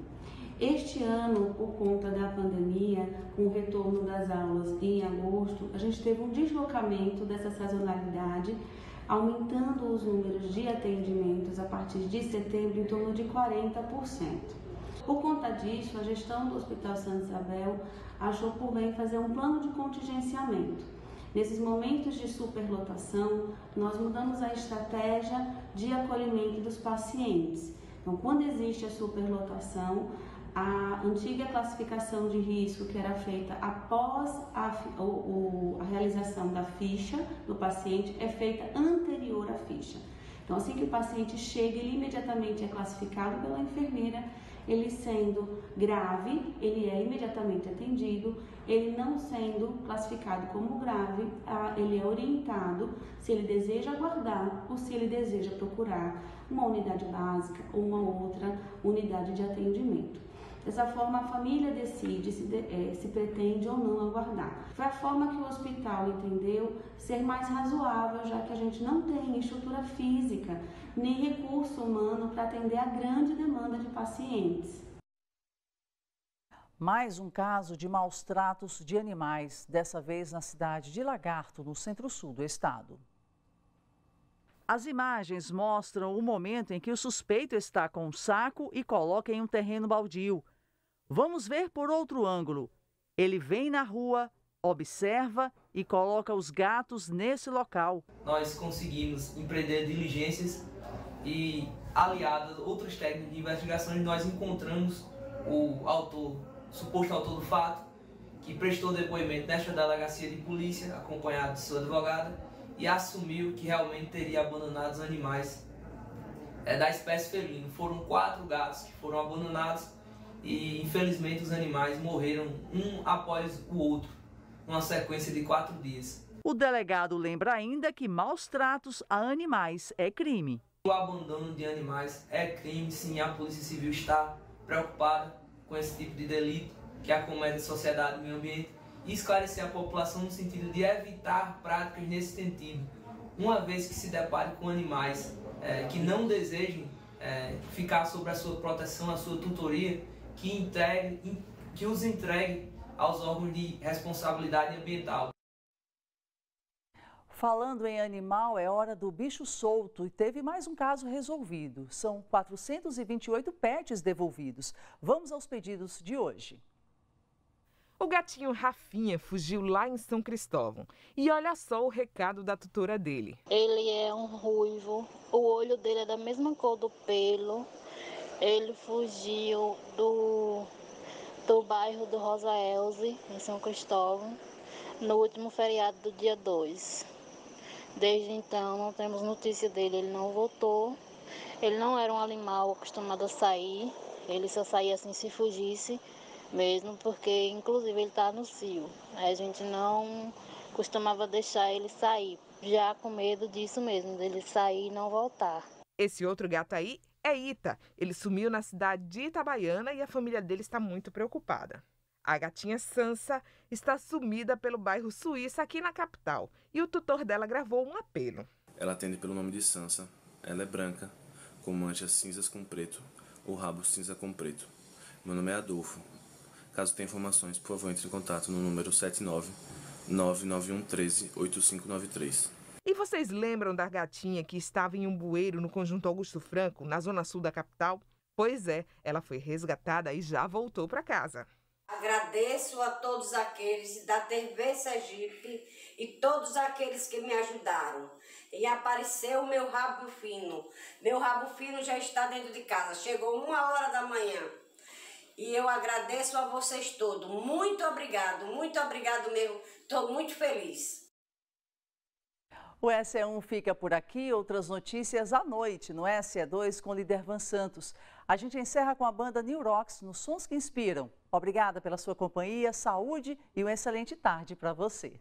Este ano, por conta da pandemia, com o retorno das aulas em agosto, a gente teve um deslocamento dessa sazonalidade, aumentando os números de atendimentos a partir de setembro em torno de 40%. Por conta disso, a gestão do Hospital Santa Isabel achou por bem fazer um plano de contingenciamento. Nesses momentos de superlotação, nós mudamos a estratégia de acolhimento dos pacientes. Então, quando existe a superlotação, a antiga classificação de risco que era feita após a realização da ficha do paciente é feita anterior à ficha. Então, assim que o paciente chega, ele imediatamente é classificado pela enfermeira. Ele sendo grave, ele é imediatamente atendido. Ele não sendo classificado como grave, ele é orientado se ele deseja aguardar ou se ele deseja procurar uma unidade básica ou uma outra unidade de atendimento. Dessa forma, a família decide se pretende ou não aguardar. Foi a forma que o hospital entendeu ser mais razoável, já que a gente não tem estrutura física nem recurso humano para atender a grande demanda de pacientes. Mais um caso de maus tratos de animais, dessa vez na cidade de Lagarto, no centro-sul do estado. As imagens mostram o momento em que o suspeito está com um saco e coloca em um terreno baldio. Vamos ver por outro ângulo. Ele vem na rua, observa e coloca os gatos nesse local. Nós conseguimos empreender diligências e, aliadas a outras técnicas de investigação, nós encontramos o autor, suposto autor do fato, que prestou depoimento nesta delegacia de polícia, acompanhado de sua advogada, e assumiu que realmente teria abandonado os animais da espécie felina. Foram 4 gatos que foram abandonados e, infelizmente, os animais morreram um após o outro, numa sequência de 4 dias. O delegado lembra ainda que maus tratos a animais é crime. O abandono de animais é crime, sim. A Polícia Civil está preocupada com esse tipo de delito que acomete a sociedade e o meio ambiente e esclarecer a população no sentido de evitar práticas nesse sentido, uma vez que se depare com animais que não desejem ficar sob a sua proteção, a sua tutoria, que os entregue aos órgãos de responsabilidade ambiental. Falando em animal, é hora do bicho solto e teve mais um caso resolvido. São 428 pets devolvidos. Vamos aos pedidos de hoje. O gatinho Rafinha fugiu lá em São Cristóvão. E olha só o recado da tutora dele. Ele é um ruivo, o olho dele é da mesma cor do pelo. Ele fugiu do bairro do Rosa Elze, em São Cristóvão, no último feriado do dia 2. Desde então não temos notícia dele, ele não voltou. Ele não era um animal acostumado a sair, ele só saía assim se fugisse mesmo, porque inclusive ele está no cio. A gente não costumava deixar ele sair, já com medo disso mesmo, dele sair e não voltar. Esse outro gato aí é Ita. Ele sumiu na cidade de Itabaiana e a família dele está muito preocupada. A gatinha Sansa está sumida pelo bairro Suíça, aqui na capital, e o tutor dela gravou um apelo. Ela atende pelo nome de Sansa. Ela é branca, com manchas cinzas com preto, ou rabo cinza com preto. Meu nome é Adolfo. Caso tenha informações, por favor, entre em contato no número 79991138593. E vocês lembram da gatinha que estava em um bueiro no Conjunto Augusto Franco, na zona sul da capital? Pois é, ela foi resgatada e já voltou para casa. Agradeço a todos aqueles da TV Sergipe e todos aqueles que me ajudaram. E apareceu o meu rabo fino. Meu rabo fino já está dentro de casa. Chegou 1h da manhã. E eu agradeço a vocês todos. Muito obrigado mesmo. Estou muito feliz. O SE1 fica por aqui. Outras notícias à noite no SE2 com Lidervan Santos. A gente encerra com a banda New Rocks nos Sons que Inspiram. Obrigada pela sua companhia, saúde e uma excelente tarde para você.